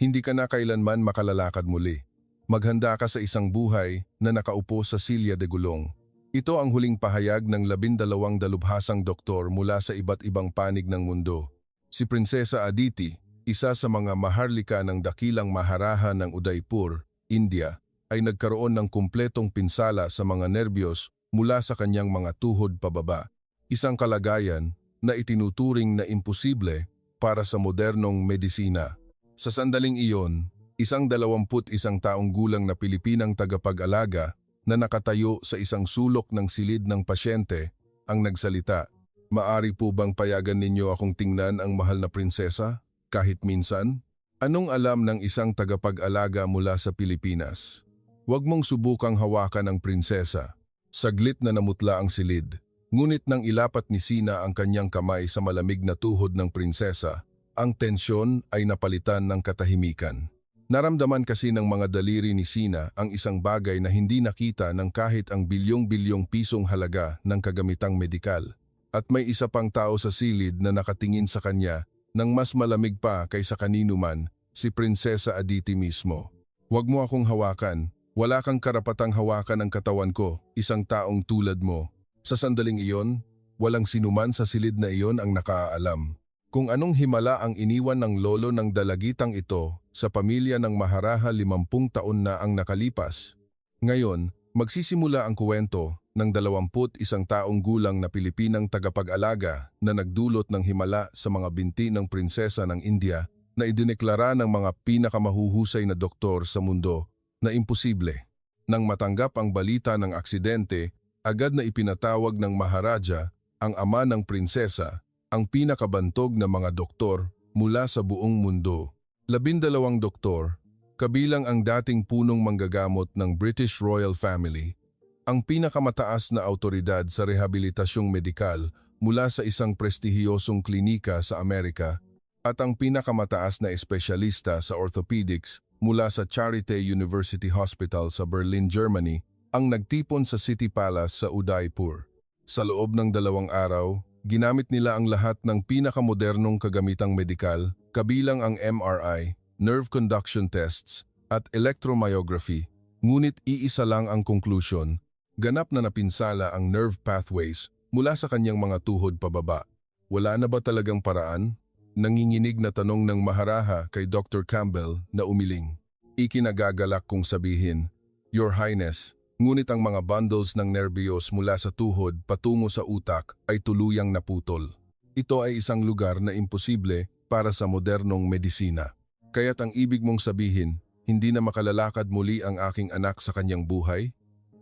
Hindi ka na kailanman makalalakad muli. Maghanda ka sa isang buhay na nakaupo sa silya de gulong. Ito ang huling pahayag ng 12 dalubhasang doktor mula sa iba't ibang panig ng mundo. Si Prinsesa Aditi, isa sa mga maharlika ng dakilang maharaha ng Udaipur, India, ay nagkaroon ng kumpletong pinsala sa mga nerbiyos mula sa kanyang mga tuhod pababa. Isang kalagayan na itinuturing na imposible para sa modernong medisina. Sa sandaling iyon, isang 21 taong gulang na Pilipinang tagapag-alaga na nakatayo sa isang sulok ng silid ng pasyente ang nagsalita. Maari po bang payagan ninyo akong tingnan ang mahal na prinsesa? Kahit minsan? Anong alam ng isang tagapag-alaga mula sa Pilipinas? Huwag mong subukang hawakan ang prinsesa. Saglit na namutla ang silid. Ngunit nang ilapat ni Sina ang kanyang kamay sa malamig na tuhod ng prinsesa, ang tensyon ay napalitan ng katahimikan. Naramdaman kasi ng mga daliri ni Sina ang isang bagay na hindi nakita ng kahit ang bilyong-bilyong pisong halaga ng kagamitang medikal. At may isa pang tao sa silid na nakatingin sa kanya nang mas malamig pa kaysa kanino man, si Prinsesa Aditi mismo. Huwag mo akong hawakan. Wala kang karapatang hawakan ang katawan ko, isang taong tulad mo. Sa sandaling iyon, walang sinuman sa silid na iyon ang nakaalam kung anong himala ang iniwan ng lolo ng dalagitang ito sa pamilya ng maharaha 50 taon na ang nakalipas. Ngayon, magsisimula ang kuwento ng 21 taong gulang na Pilipinang tagapag-alaga na nagdulot ng himala sa mga binti ng prinsesa ng India na idineklara ng mga pinakamahuhusay na doktor sa mundo na imposible. Nang matanggap ang balita ng aksidente, agad na ipinatawag ng Maharaja, ang ama ng prinsesa, ang pinakabantog na mga doktor mula sa buong mundo. 12 doktor, kabilang ang dating punong manggagamot ng British Royal Family, ang pinakamataas na autoridad sa rehabilitasyong medikal mula sa isang prestihiyosong klinika sa Amerika, at ang pinakamataas na espesyalista sa orthopedics mula sa Charité University Hospital sa Berlin, Germany, ang nagtipon sa City Palace sa Udaipur. Sa loob ng 2 araw, ginamit nila ang lahat ng pinakamodernong kagamitang medikal, kabilang ang MRI, nerve conduction tests, at electromyography. Ngunit iisa lang ang conclusion, ganap na napinsala ang nerve pathways mula sa kanyang mga tuhod pababa. Wala na ba talagang paraan? Nanginginig na tanong ng Maharaha kay Dr. Campbell na umiling. Ikinagagalak kong sabihin, Your Highness, ngunit ang mga bundles ng nerbiyos mula sa tuhod patungo sa utak ay tuluyang naputol. Ito ay isang lugar na imposible para sa modernong medisina. Kaya't ang ibig mong sabihin, hindi na makalalakad muli ang aking anak sa kanyang buhay?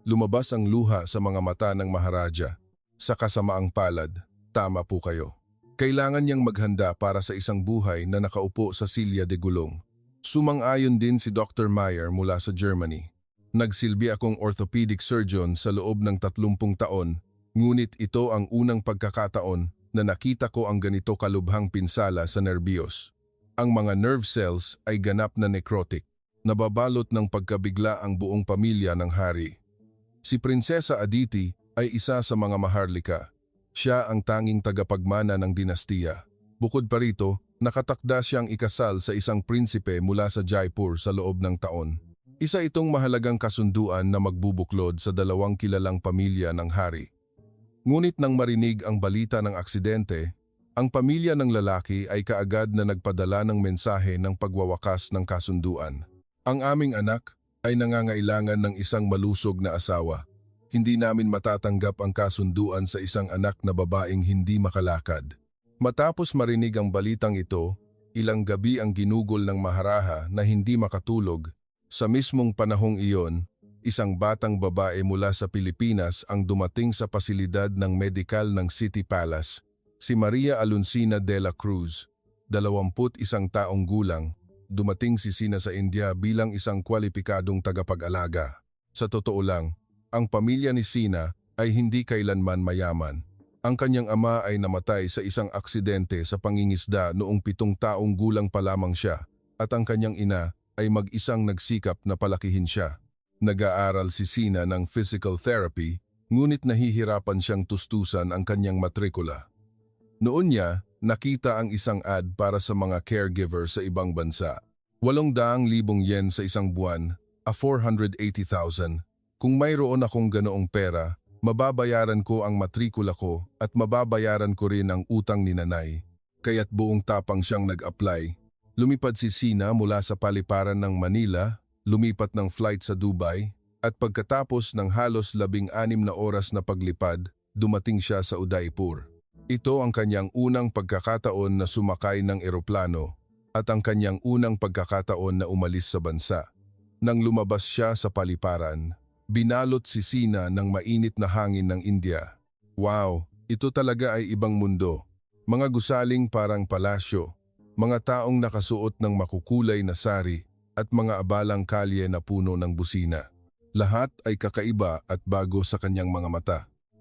Lumabas ang luha sa mga mata ng Maharaja. Sa kasamaang palad, tama po kayo. Kailangan niyang maghanda para sa isang buhay na nakaupo sa silya de gulong. Sumang-ayon din si Dr. Meyer mula sa Germany. Nagsilbi akong orthopedic surgeon sa loob ng 30 taon, ngunit ito ang unang pagkakataon na nakita ko ang ganito kalubhang pinsala sa nerbiyos. Ang mga nerve cells ay ganap na necrotic. Nababalot ng pagkabigla ang buong pamilya ng hari. Si Prinsesa Aditi ay isa sa mga maharlika. Siya ang tanging tagapagmana ng dinastiya. Bukod pa rito, nakatakda siyang ikasal sa isang prinsipe mula sa Jaipur sa loob ng taon. Isa itong mahalagang kasunduan na magbubuklod sa 2 kilalang pamilya ng hari. Ngunit nang marinig ang balita ng aksidente, ang pamilya ng lalaki ay kaagad na nagpadala ng mensahe ng pagwawakas ng kasunduan. Ang aming anak ay nangangailangan ng isang malusog na asawa. Hindi namin matatanggap ang kasunduan sa isang anak na babaeng hindi makalakad. Matapos marinig ang balitang ito, ilang gabi ang ginugol ng Maharaha na hindi makatulog. Sa mismong panahong iyon, isang batang babae mula sa Pilipinas ang dumating sa pasilidad ng medikal ng City Palace, si Maria Aluncina de la Cruz, 21 taong gulang. Dumating si Sina sa India bilang isang kwalipikadong tagapag-alaga. Sa totoo lang, ang pamilya ni Sina ay hindi kailanman mayaman. Ang kanyang ama ay namatay sa isang aksidente sa pangingisda noong 7 taong gulang pa lamang siya, at ang kanyang ina ay mag-isang nagsikap na palakihin siya. Nag-aaral si Sina ng physical therapy, ngunit nahihirapan siyang tustusan ang kanyang matrikula. Noon niya, nakita ang isang ad para sa mga caregiver sa ibang bansa. 800,000 yen sa isang buwan, 480,000. Kung mayroon akong ganoong pera, mababayaran ko ang matrikula ko at mababayaran ko rin ang utang ni nanay. Kaya't buong tapang siyang nag-apply. Lumipad si Sina mula sa paliparan ng Manila, lumipat ng flight sa Dubai, at pagkatapos ng halos 16 na oras na paglipad, dumating siya sa Udaipur. Ito ang kanyang unang pagkakataon na sumakay ng eroplano at ang kanyang unang pagkakataon na umalis sa bansa. Nang lumabas siya sa paliparan, binalot si Sina ng mainit na hangin ng India. Wow, ito talaga ay ibang mundo. Mga gusaling parang palasyo, mga taong nakasuot ng makukulay na sari at mga abalang kalye na puno ng busina. Lahat ay kakaiba at bago sa kanyang mga mata.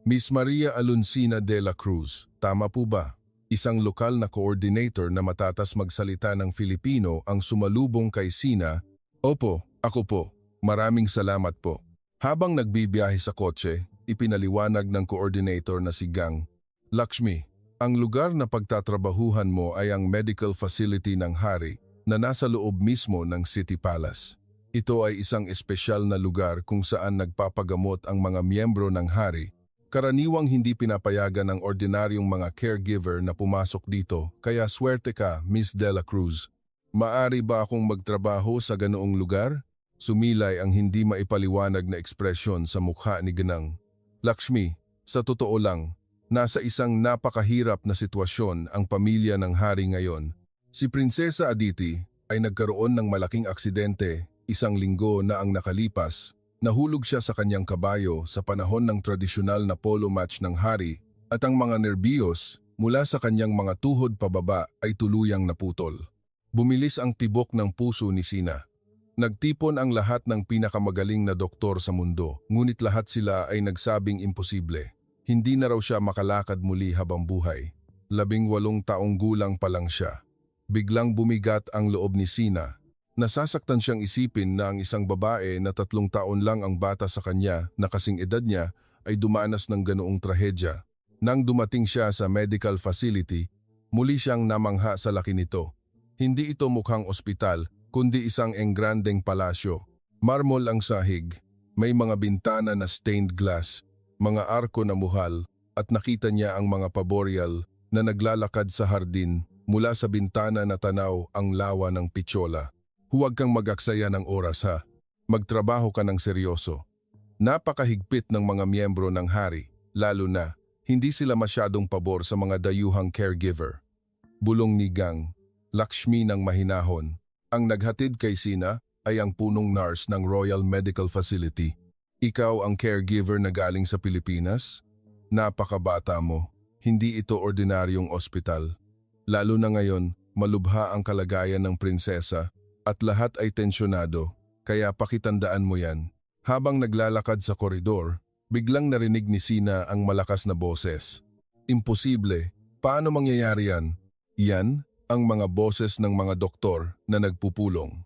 Miss Maria Aluncina de la Cruz, tama po ba? Isang lokal na coordinator na matatas magsalita ng Filipino ang sumalubong kay Sina. Opo, ako po. Maraming salamat po. Habang nagbibiyahe sa kotse, ipinaliwanag ng coordinator na si Gang. Lakshmi, ang lugar na pagtatrabahuhan mo ay ang medical facility ng hari na nasa loob mismo ng City Palace. Ito ay isang espesyal na lugar kung saan nagpapagamot ang mga miyembro ng hari. Karaniwang hindi pinapayagan ng ordinaryong mga caregiver na pumasok dito, kaya swerte ka, Miss De La Cruz. Maari ba akong magtrabaho sa ganoong lugar? Sumilay ang hindi maipaliwanag na ekspresyon sa mukha ni Ganang. Lakshmi, sa totoo lang, nasa isang napakahirap na sitwasyon ang pamilya ng hari ngayon. Si Prinsesa Aditi ay nagkaroon ng malaking aksidente 1 linggo na ang nakalipas. Nahulog siya sa kanyang kabayo sa panahon ng tradisyonal na polo match ng hari at ang mga nerbiyos mula sa kanyang mga tuhod pababa ay tuluyang naputol. Bumilis ang tibok ng puso ni Sina. Nagtipon ang lahat ng pinakamagaling na doktor sa mundo, ngunit lahat sila ay nagsabing imposible. Hindi na raw siya makalakad muli habang buhay. 18 taong gulang pa lang siya. Biglang bumigat ang loob ni Sina. Nasasaktan siyang isipin na ang isang babae na 3 taon lang ang bata sa kanya na kasing edad niya ay dumanas ng ganoong trahedya. Nang dumating siya sa medical facility, muli siyang namangha sa laki nito. Hindi ito mukhang ospital, kundi isang engrandeng palasyo. Marmol ang sahig, may mga bintana na stained glass, mga arko na muhal, at nakita niya ang mga paboreal na naglalakad sa hardin mula sa bintana na tanaw ang lawa ng Pichola. Huwag kang mag-aksaya ng oras ha. Magtrabaho ka ng seryoso. Napakahigpit ng mga miyembro ng hari, lalo na hindi sila masyadong pabor sa mga dayuhang caregiver. Bulong ni Gang. Lakshmi ng mahinahon. Ang naghatid kay Sina ay ang punong nurse ng Royal Medical Facility. Ikaw ang caregiver na galing sa Pilipinas? Napakabata mo. Hindi ito ordinaryong ospital. Lalo na ngayon, malubha ang kalagayan ng prinsesa at lahat ay tensyonado, kaya pakitandaan mo yan. Habang naglalakad sa koridor, biglang narinig ni Sina ang malakas na boses. Imposible, paano mangyayari yan? Yan ang mga boses ng mga doktor na nagpupulong.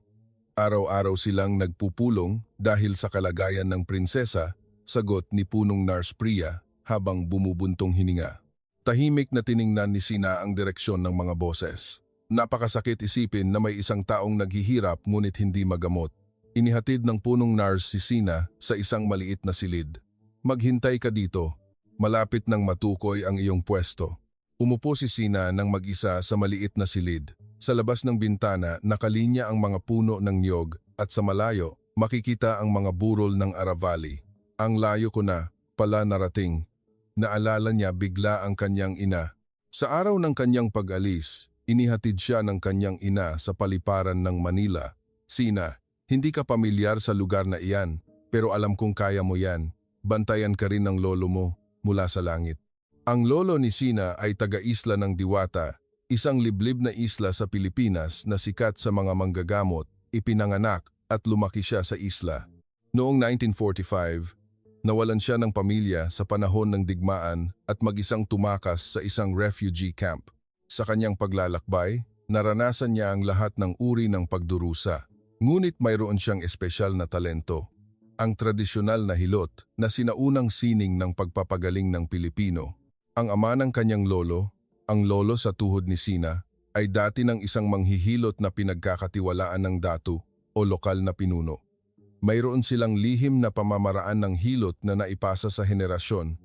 Araw-araw silang nagpupulong dahil sa kalagayan ng prinsesa, sagot ni punong nurse Priya habang bumubuntong hininga. Tahimik na tiningnan ni Sina ang direksyon ng mga boses. Napakasakit isipin na may isang taong naghihirap ngunit hindi magamot. Inihatid ng punong nurse si Sina sa isang maliit na silid. Maghintay ka dito. Malapit nang matukoy ang iyong pwesto. Umupo si Sina ng mag-isa sa maliit na silid. Sa labas ng bintana, nakalinya ang mga puno ng niyog at sa malayo, makikita ang mga burol ng Aravali. Ang layo ko na, pala narating. Naalala niya bigla ang kanyang ina. Sa araw ng kanyang pag-alis, inihatid siya ng kanyang ina sa paliparan ng Manila. Sina, hindi ka pamilyar sa lugar na iyan, pero alam kong kaya mo yan. Bantayan ka rin ng lolo mo mula sa langit. Ang lolo ni Sina ay taga-isla ng Diwata, isang liblib na isla sa Pilipinas na sikat sa mga manggagamot, ipinanganak at lumaki siya sa isla. Noong 1945, nawalan siya ng pamilya sa panahon ng digmaan at mag-isang tumakas sa isang refugee camp. Sa kanyang paglalakbay, naranasan niya ang lahat ng uri ng pagdurusa. Ngunit mayroon siyang espesyal na talento. Ang tradisyonal na hilot na sinaunang sining ng pagpapagaling ng Pilipino. Ang ama ng kanyang lolo, ang lolo sa tuhod ni Sina, ay dati ng isang manghihilot na pinagkakatiwalaan ng datu o lokal na pinuno. Mayroon silang lihim na pamamaraan ng hilot na naipasa sa henerasyon.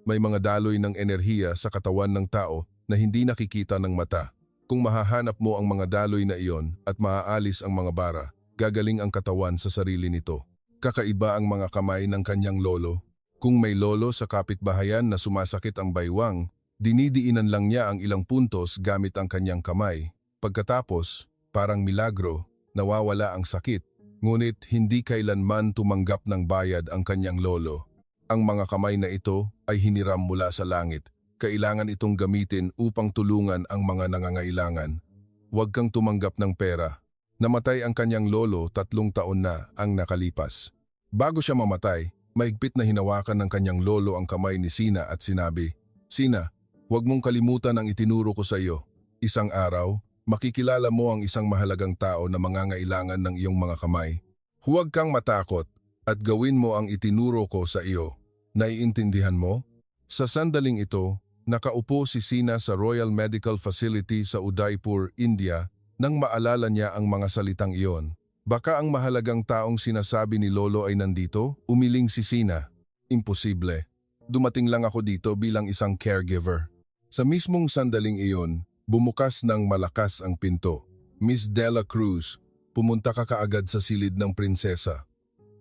May mga daloy ng enerhiya sa katawan ng tao na hindi nakikita ng mata. Kung mahahanap mo ang mga daloy na iyon at maaalis ang mga bara, gagaling ang katawan sa sarili nito. Kakaiba ang mga kamay ng kanyang lolo. Kung may lolo sa kapitbahayan na sumasakit ang baywang, dinidiinan lang niya ang ilang puntos gamit ang kanyang kamay. Pagkatapos, parang milagro, nawawala ang sakit. Ngunit hindi kailanman tumanggap ng bayad ang kanyang lolo. Ang mga kamay na ito ay hiniram mula sa langit. Kailangan itong gamitin upang tulungan ang mga nangangailangan. Huwag kang tumanggap ng pera. Namatay ang kanyang lolo 3 taon na ang nakalipas. Bago siya mamatay, mahigpit na hinawakan ng kanyang lolo ang kamay ni Sina at sinabi, "Sina, huwag mong kalimutan ang itinuro ko sa iyo. Isang araw, makikilala mo ang isang mahalagang tao na mangangailangan ng iyong mga kamay. Huwag kang matakot at gawin mo ang itinuro ko sa iyo. Naiintindihan mo?" Sa sandaling ito, nakaupo si Sina sa Royal Medical Facility sa Udaipur, India, nang maalala niya ang mga salitang iyon. Baka ang mahalagang taong sinasabi ni Lolo ay nandito? Umiling si Sina. Imposible. Dumating lang ako dito bilang isang caregiver. Sa mismong sandaling iyon, bumukas ng malakas ang pinto. Miss Dela Cruz, pumunta ka kaagad sa silid ng prinsesa.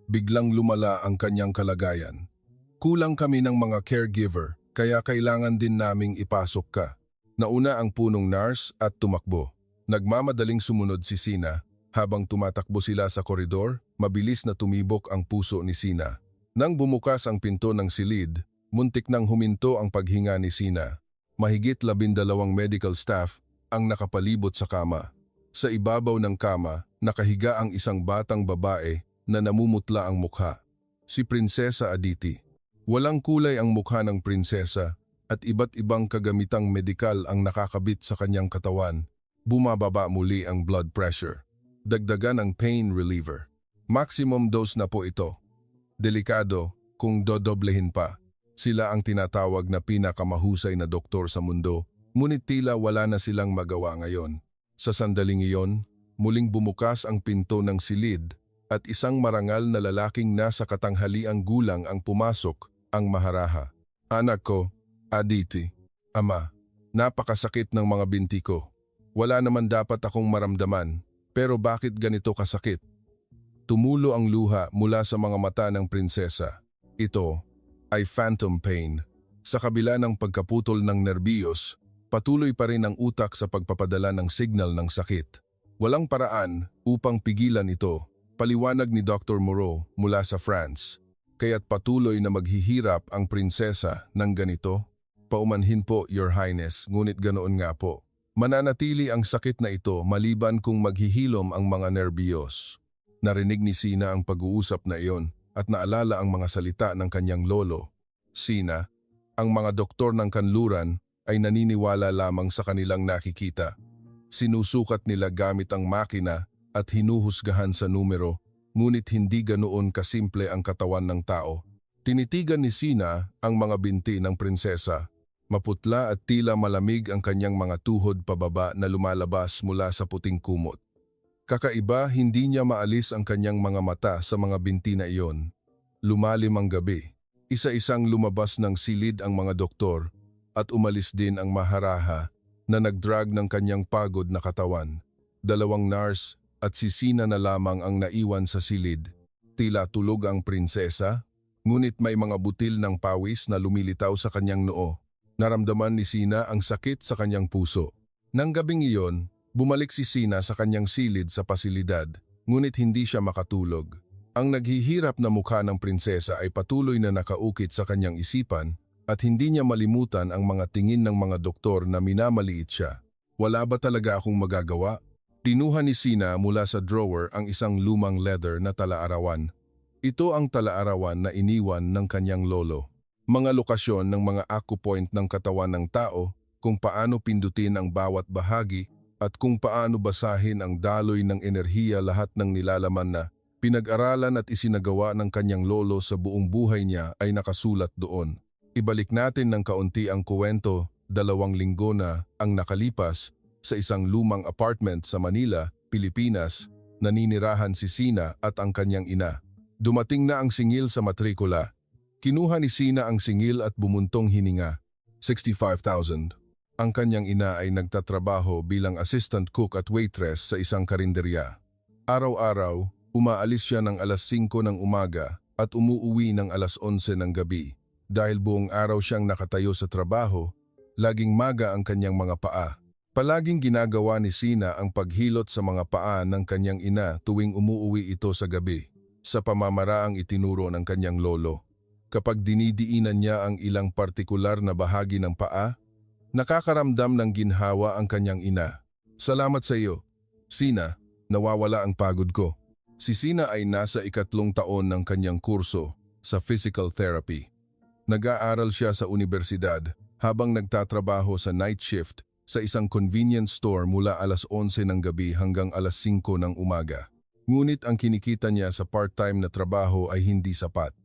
Biglang lumala ang kanyang kalagayan. Kulang kami ng mga caregiver, kaya kailangan din naming ipasok ka. Nauna ang punong nurse at tumakbo. Nagmamadaling sumunod si Sina. Habang tumatakbo sila sa koridor, mabilis na tumibok ang puso ni Sina. Nang bumukas ang pinto ng silid, muntik nang huminto ang paghinga ni Sina. Mahigit 12 medical staff ang nakapalibot sa kama. Sa ibabaw ng kama, nakahiga ang isang batang babae na namumutla ang mukha. Si Prinsesa Aditi. Walang kulay ang mukha ng prinsesa at iba't ibang kagamitang medikal ang nakakabit sa kanyang katawan. Bumababa muli ang blood pressure. Dagdagan ang pain reliever. Maximum dose na po ito. Delikado kung dodoblehin pa. Sila ang tinatawag na pinakamahusay na doktor sa mundo, ngunit tila wala na silang magawa ngayon. Sa sandaling iyon, muling bumukas ang pinto ng silid at isang marangal na lalaking nasa katanghaliang gulang ang pumasok, ang maharaha. "Anak ko, Aditi. Ama, napakasakit ng mga binti ko. Wala naman dapat akong maramdaman. Pero bakit ganito kasakit?" Tumulo ang luha mula sa mga mata ng prinsesa. Ito ay phantom pain. Sa kabila ng pagkaputol ng nerbiyos, patuloy pa rin ang utak sa pagpapadala ng signal ng sakit. Walang paraan upang pigilan ito, paliwanag ni Dr. Moreau mula sa France. Kaya't patuloy na maghihirap ang prinsesa ng ganito. "Paumanhin po, Your Highness, ngunit ganoon nga po. Mananatili ang sakit na ito maliban kung maghihilom ang mga nerbiyos." Narinig ni Sina ang pag-uusap na iyon at naalala ang mga salita ng kanyang lolo. "Sina, ang mga doktor ng kanluran ay naniniwala lamang sa kanilang nakikita. Sinusukat nila gamit ang makina at hinuhusgahan sa numero, ngunit hindi ganoon kasimple ang katawan ng tao." Tinitigan ni Sina ang mga binti ng prinsesa. Maputla at tila malamig ang kanyang mga tuhod pababa na lumalabas mula sa puting kumot. Kakaiba, hindi niya maalis ang kanyang mga mata sa mga binti na iyon. Lumalim ang gabi. Isa-isang lumabas ng silid ang mga doktor at umalis din ang maharaha na nagdrag ng kanyang pagod na katawan. 2 nurse at si Sina na lamang ang naiwan sa silid. Tila tulog ang prinsesa, ngunit may mga butil ng pawis na lumilitaw sa kanyang noo. Naramdaman ni Sina ang sakit sa kanyang puso. Nang gabing iyon, bumalik si Sina sa kanyang silid sa pasilidad, ngunit hindi siya makatulog. Ang naghihirap na mukha ng prinsesa ay patuloy na nakaukit sa kanyang isipan at hindi niya malimutan ang mga tingin ng mga doktor na minamaliit siya. "Wala ba talaga akong magagawa?" Tinuha ni Sina mula sa drawer ang isang lumang leather na talaarawan. Ito ang talaarawan na iniwan ng kanyang lolo. Mga lokasyon ng mga acupoint ng katawan ng tao, kung paano pindutin ang bawat bahagi at kung paano basahin ang daloy ng enerhiya, lahat ng nilalaman na pinag-aralan at isinagawa ng kanyang lolo sa buong buhay niya ay nakasulat doon. Ibalik natin ng kaunti ang kuwento. 2 linggo na ang nakalipas sa isang lumang apartment sa Manila, Pilipinas, naninirahan si Sina at ang kanyang ina. Dumating na ang singil sa matrikula. Kinuha ni Sina ang singil at bumuntong hininga. 65,000. Ang kanyang ina ay nagtatrabaho bilang assistant cook at waitress sa isang karinderya. Araw-araw, umaalis siya ng alas 5 ng umaga at umuuwi ng alas 11 ng gabi. Dahil buong araw siyang nakatayo sa trabaho, laging maga ang kanyang mga paa. Palaging ginagawa ni Sina ang paghilot sa mga paa ng kanyang ina tuwing umuuwi ito sa gabi, sa pamamaraang itinuro ng kanyang lolo. Kapag dinidiinan niya ang ilang partikular na bahagi ng paa, nakakaramdam ng ginhawa ang kanyang ina. Salamat sa iyo, Sina, nawawala ang pagod ko. Si Sina ay nasa 3 taon ng kanyang kurso sa physical therapy. Nag-aaral siya sa universidad habang nagtatrabaho sa night shift sa isang convenience store mula alas 11 ng gabi hanggang alas 5 ng umaga. Ngunit ang kinikita niya sa part-time na trabaho ay hindi sapat.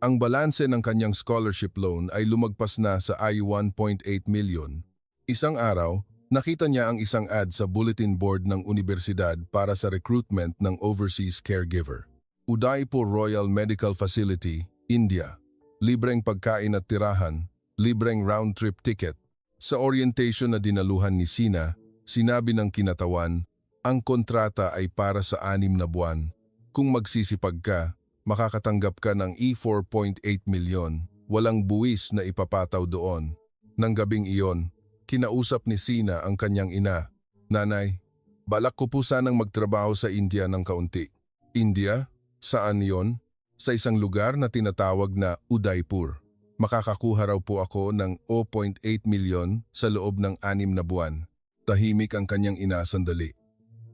Ang balanse ng kanyang scholarship loan ay lumagpas na sa ₱1.8 million. Isang araw, nakita niya ang isang ad sa bulletin board ng universidad para sa recruitment ng overseas caregiver. Udaipur Royal Medical Facility, India. Libreng pagkain at tirahan, libreng round-trip ticket. Sa orientation na dinaluhan ni Sina, sinabi ng kinatawan, ang kontrata ay para sa 6 na buwan. Kung magsisipag ka, makakatanggap ka ng ₱4.8 million, walang buwis na ipapataw doon. Nang gabing iyon, kinausap ni Sina ang kanyang ina. Nanay, balak ko po sanang magtrabaho sa India ng kaunti. India? Saan yon? Sa isang lugar na tinatawag na Udaipur. Makakakuha raw po ako ng ₱0.8 million sa loob ng 6 na buwan. Tahimik ang kanyang ina sandali.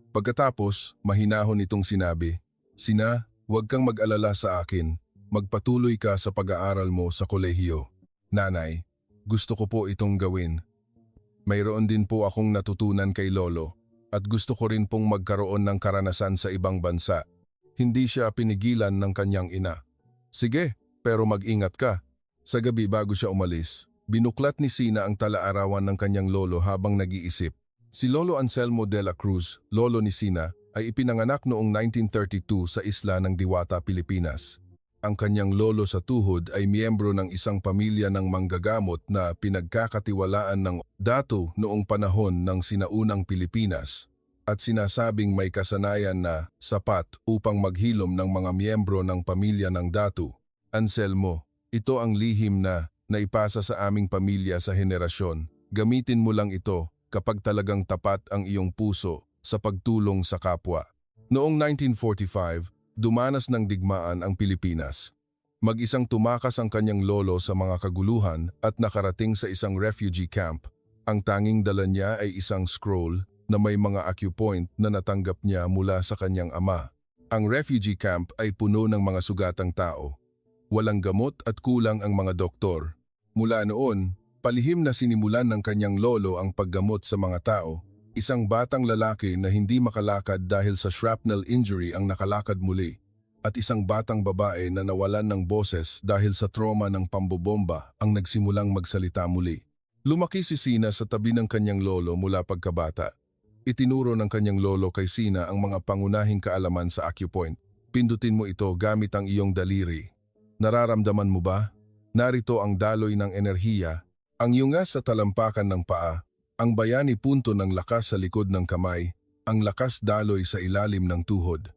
Pagkatapos, mahinahon itong sinabi, Sina, huwag kang mag-alala sa akin. Magpatuloy ka sa pag-aaral mo sa kolehiyo. Nanay, gusto ko po itong gawin. Mayroon din po akong natutunan kay Lolo at gusto ko rin pong magkaroon ng karanasan sa ibang bansa. Hindi siya pinigilan ng kanyang ina. Sige, pero mag-ingat ka. Sa gabi bago siya umalis, binuklat ni Sina ang tala-arawan ng kanyang lolo habang nag-iisip. Si Lolo Anselmo de la Cruz, lolo ni Sina, ay ipinanganak noong 1932 sa isla ng Diwata, Pilipinas. Ang kanyang lolo sa tuhod ay miyembro ng isang pamilya ng manggagamot na pinagkakatiwalaan ng datu noong panahon ng sinaunang Pilipinas at sinasabing may kasanayan na sapat upang maghilom ng mga miyembro ng pamilya ng datu. Anselmo, ito ang lihim na naipasa sa aming pamilya sa henerasyon. Gamitin mo lang ito kapag talagang tapat ang iyong puso sa pagtulong sa kapwa. Noong 1945, dumanas ng digmaan ang Pilipinas. Mag-isang tumakas ang kanyang lolo sa mga kaguluhan at nakarating sa isang refugee camp. Ang tanging dala niya ay isang scroll na may mga acupoint na natanggap niya mula sa kanyang ama. Ang refugee camp ay puno ng mga sugatang tao. Walang gamot at kulang ang mga doktor. Mula noon, palihim na sinimulan ng kanyang lolo ang paggamot sa mga tao. Isang batang lalaki na hindi makalakad dahil sa shrapnel injury ang nakalakad muli at isang batang babae na nawalan ng boses dahil sa trauma ng pambobomba ang nagsimulang magsalita muli. Lumaki si Sina sa tabi ng kanyang lolo mula pagkabata. Itinuro ng kanyang lolo kay Sina ang mga pangunahing kaalaman sa acupoint. Pindutin mo ito gamit ang iyong daliri. Nararamdaman mo ba? Narito ang daloy ng enerhiya, ang yungas sa talampakan ng paa, ang bayani punto ng lakas sa likod ng kamay, ang lakas daloy sa ilalim ng tuhod.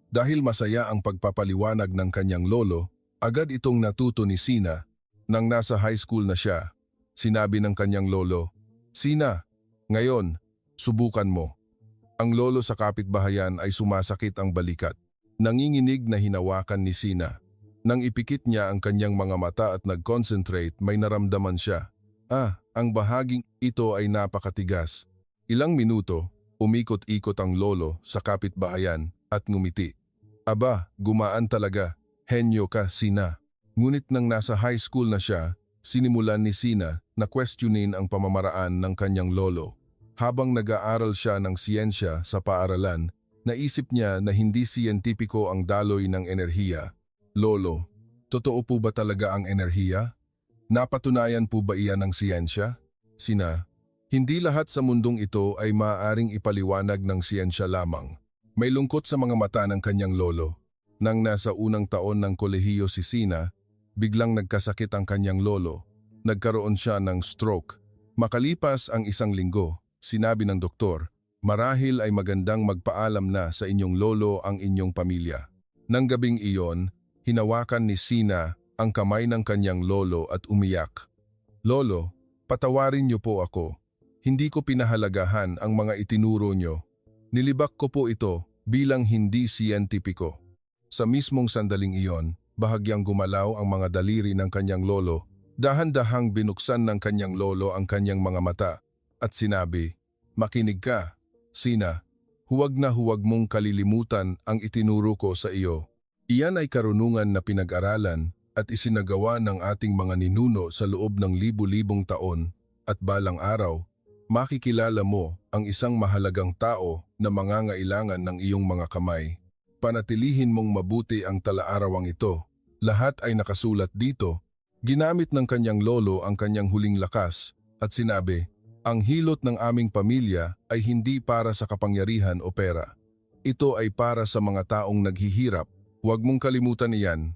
Dahil masaya ang pagpapaliwanag ng kanyang lolo, agad itong natuto ni Sina. Nang nasa high school na siya, sinabi ng kanyang lolo, Sina, ngayon, subukan mo. Ang lolo sa kapitbahayan ay sumasakit ang balikat. Nanginginig na hinawakan ni Sina. Nang ipikit niya ang kanyang mga mata at nag-concentrate, may naramdaman siya. Ang bahaging ito ay napakatigas. Ilang minuto, umikot-ikot ang lolo sa kapitbahayan at ngumiti. Aba, gumaan talaga. Henyo ka, Sina. Ngunit nang nasa high school na siya, sinimulan ni Sina na questionin ang pamamaraan ng kanyang lolo. Habang nag-aaral siya ng siyensya sa paaralan, naisip niya na hindi siyentipiko ang daloy ng enerhiya. Lolo, totoo po ba talaga ang enerhiya? Napatunayan po ba iyan ng siyensya? Sina, Hindi lahat sa mundong ito ay maaaring ipaliwanag ng siyensya lamang. May lungkot sa mga mata ng kanyang lolo. Nang nasa unang taon ng kolehiyo si Sina, biglang nagkasakit ang kanyang lolo. Nagkaroon siya ng stroke. Makalipas ang isang linggo, sinabi ng doktor, marahil ay magandang magpaalam na sa inyong lolo ang inyong pamilya. Nang gabing iyon, hinawakan ni Sina ang kamay ng kanyang lolo at umiyak. Lolo, patawarin niyo po ako. Hindi ko pinahalagahan ang mga itinuro niyo. Nilibak ko po ito bilang hindi siyentipiko. Sa mismong sandaling iyon, bahagyang gumalaw ang mga daliri ng kanyang lolo. Dahan-dahang binuksan ng kanyang lolo ang kanyang mga mata at sinabi, makinig ka, Sina, huwag na huwag mong kalilimutan ang itinuro ko sa iyo. Iyan ay karunungan na pinag-aralan at isinagawa ng ating mga ninuno sa loob ng libu-libong taon at balang araw, makikilala mo ang isang mahalagang tao na mangangailangan ng iyong mga kamay. Panatilihin mong mabuti ang talaarawang ito. Lahat ay nakasulat dito. Ginamit ng kanyang lolo ang kanyang huling lakas at sinabi, ang hilot ng aming pamilya ay hindi para sa kapangyarihan o pera. Ito ay para sa mga taong naghihirap. Huwag mong kalimutan iyan.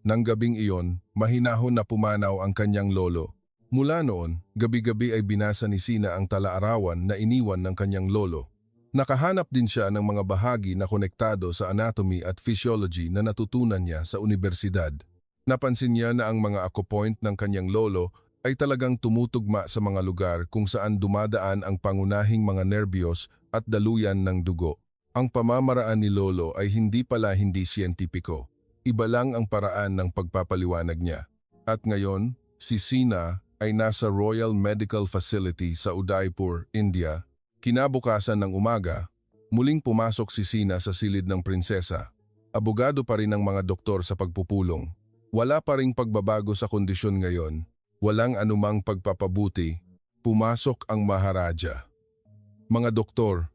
Nang gabing iyon, mahinahon na pumanaw ang kanyang lolo. Mula noon, gabi-gabi ay binasa ni Sina ang talaarawan na iniwan ng kanyang lolo. Nakahanap din siya ng mga bahagi na konektado sa anatomy at physiology na natutunan niya sa universidad. Napansin niya na ang mga acupoint ng kanyang lolo ay talagang tumutugma sa mga lugar kung saan dumadaan ang pangunahing mga nerbiyos at daluyan ng dugo. Ang pamamaraan ni lolo ay hindi pala hindi siyentipiko. Iba lang ang paraan ng pagpapaliwanag niya. At ngayon, si Sina ay nasa Royal Medical Facility sa Udaipur, India. Kinabukasan ng umaga, muling pumasok si Sina sa silid ng prinsesa. Abogado pa rin ang mga doktor sa pagpupulong. Wala pa ring pagbabago sa kondisyon ngayon. Walang anumang pagpapabuti. Pumasok ang Maharaja. Mga doktor,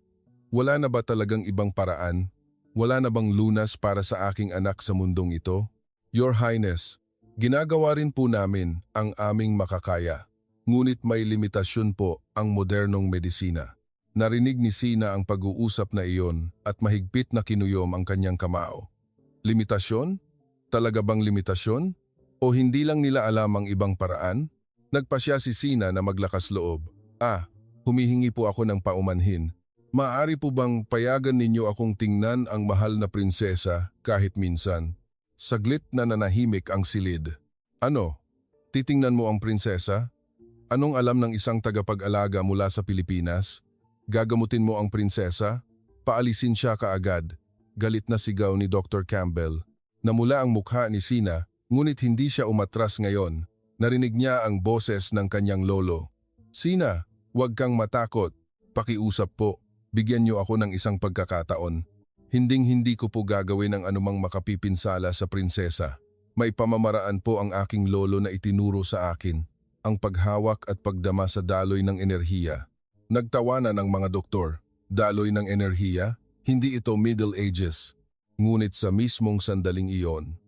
wala na ba talagang ibang paraan? Wala na bang lunas para sa aking anak sa mundong ito? Your Highness, ginagawa rin po namin ang aming makakaya. Ngunit may limitasyon po ang modernong medisina. Narinig ni Sina ang pag-uusap na iyon at mahigpit na kinuyom ang kanyang kamao. Limitasyon? Talaga bang limitasyon? O hindi lang nila alam ang ibang paraan? Nagpasya si Sina na maglakas loob. Humihingi po ako ng paumanhin. Maaari po bang payagan ninyo akong tingnan ang mahal na prinsesa kahit minsan? Saglit na nanahimik ang silid. Ano? Titingnan mo ang prinsesa? Anong alam ng isang tagapag-alaga mula sa Pilipinas? Gagamutin mo ang prinsesa? Paalisin siya kaagad. Galit na sigaw ni Dr. Campbell. Namula ang mukha ni Sina, ngunit hindi siya umatras ngayon. Narinig niya ang boses ng kanyang lolo. Sina, huwag kang matakot. Pakiusap po. Bigyan niyo ako ng isang pagkakataon. Hinding-hindi ko po gagawin ang anumang makapipinsala sa prinsesa. May pamamaraan po ang aking lolo na itinuro sa akin. Ang paghawak at pagdama sa daloy ng enerhiya. Nagtawanan ang mga doktor. Daloy ng enerhiya? Hindi ito Middle Ages. Ngunit sa mismong sandaling iyon,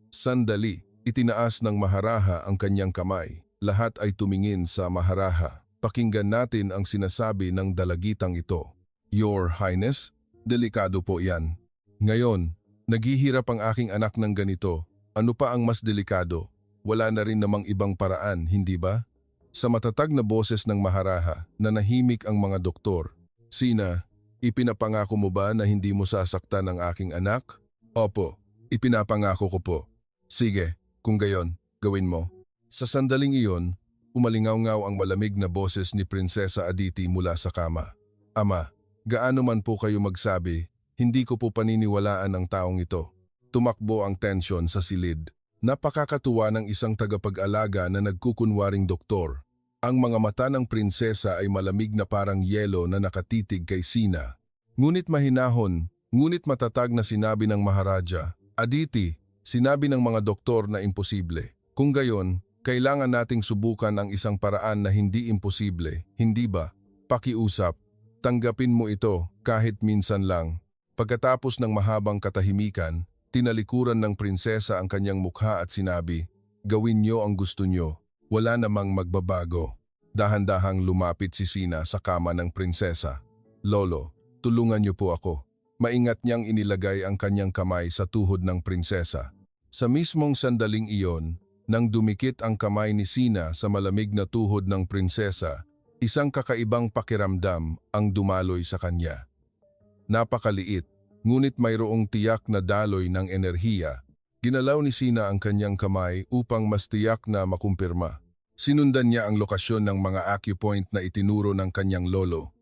itinaas ng Maharaja ang kanyang kamay. Lahat ay tumingin sa Maharaja. Pakinggan natin ang sinasabi ng dalagitang ito. Your Highness, delikado po yan. Ngayon, naghihirap ang aking anak ng ganito. Ano pa ang mas delikado? Wala na rin namang ibang paraan, hindi ba? Sa matatag na boses ng Maharaja, nanahimik ang mga doktor. Sina, ipinapangako mo ba na hindi mo sasaktan ang aking anak? Opo, ipinapangako ko po. Sige, kung gayon, gawin mo. Sa sandaling iyon, umalingaw-ngaw ang malamig na boses ni Prinsesa Aditi mula sa kama. Ama, gaano man po kayo magsabi, hindi ko po paniniwalaan ang taong ito. Tumakbo ang tensyon sa silid. Napakakatuwa ng isang tagapag-alaga na nagkukunwaring doktor. Ang mga mata ng prinsesa ay malamig na parang yelo na nakatitig kay Sina. Ngunit mahinahon, ngunit matatag na sinabi ng Maharaja, Aditi, sinabi ng mga doktor na imposible. Kung gayon, kailangan nating subukan ang isang paraan na hindi imposible, hindi ba? Pakiusap, tanggapin mo ito kahit minsan lang. Pagkatapos ng mahabang katahimikan, tinalikuran ng prinsesa ang kanyang mukha at sinabi, gawin niyo ang gusto niyo, wala namang magbabago. Dahan-dahang lumapit si Sina sa kama ng prinsesa. "Lolo, tulungan niyo po ako." Maingat niyang inilagay ang kanyang kamay sa tuhod ng prinsesa. Sa mismong sandaling iyon, nang dumikit ang kamay ni Sina sa malamig na tuhod ng prinsesa, isang kakaibang pakiramdam ang dumaloy sa kanya. Napakaliit, ngunit mayroong tiyak na daloy ng enerhiya. Ginalaw ni Sina ang kanyang kamay upang mas tiyak na makumpirma. Sinundan niya ang lokasyon ng mga acupoint na itinuro ng kanyang lolo.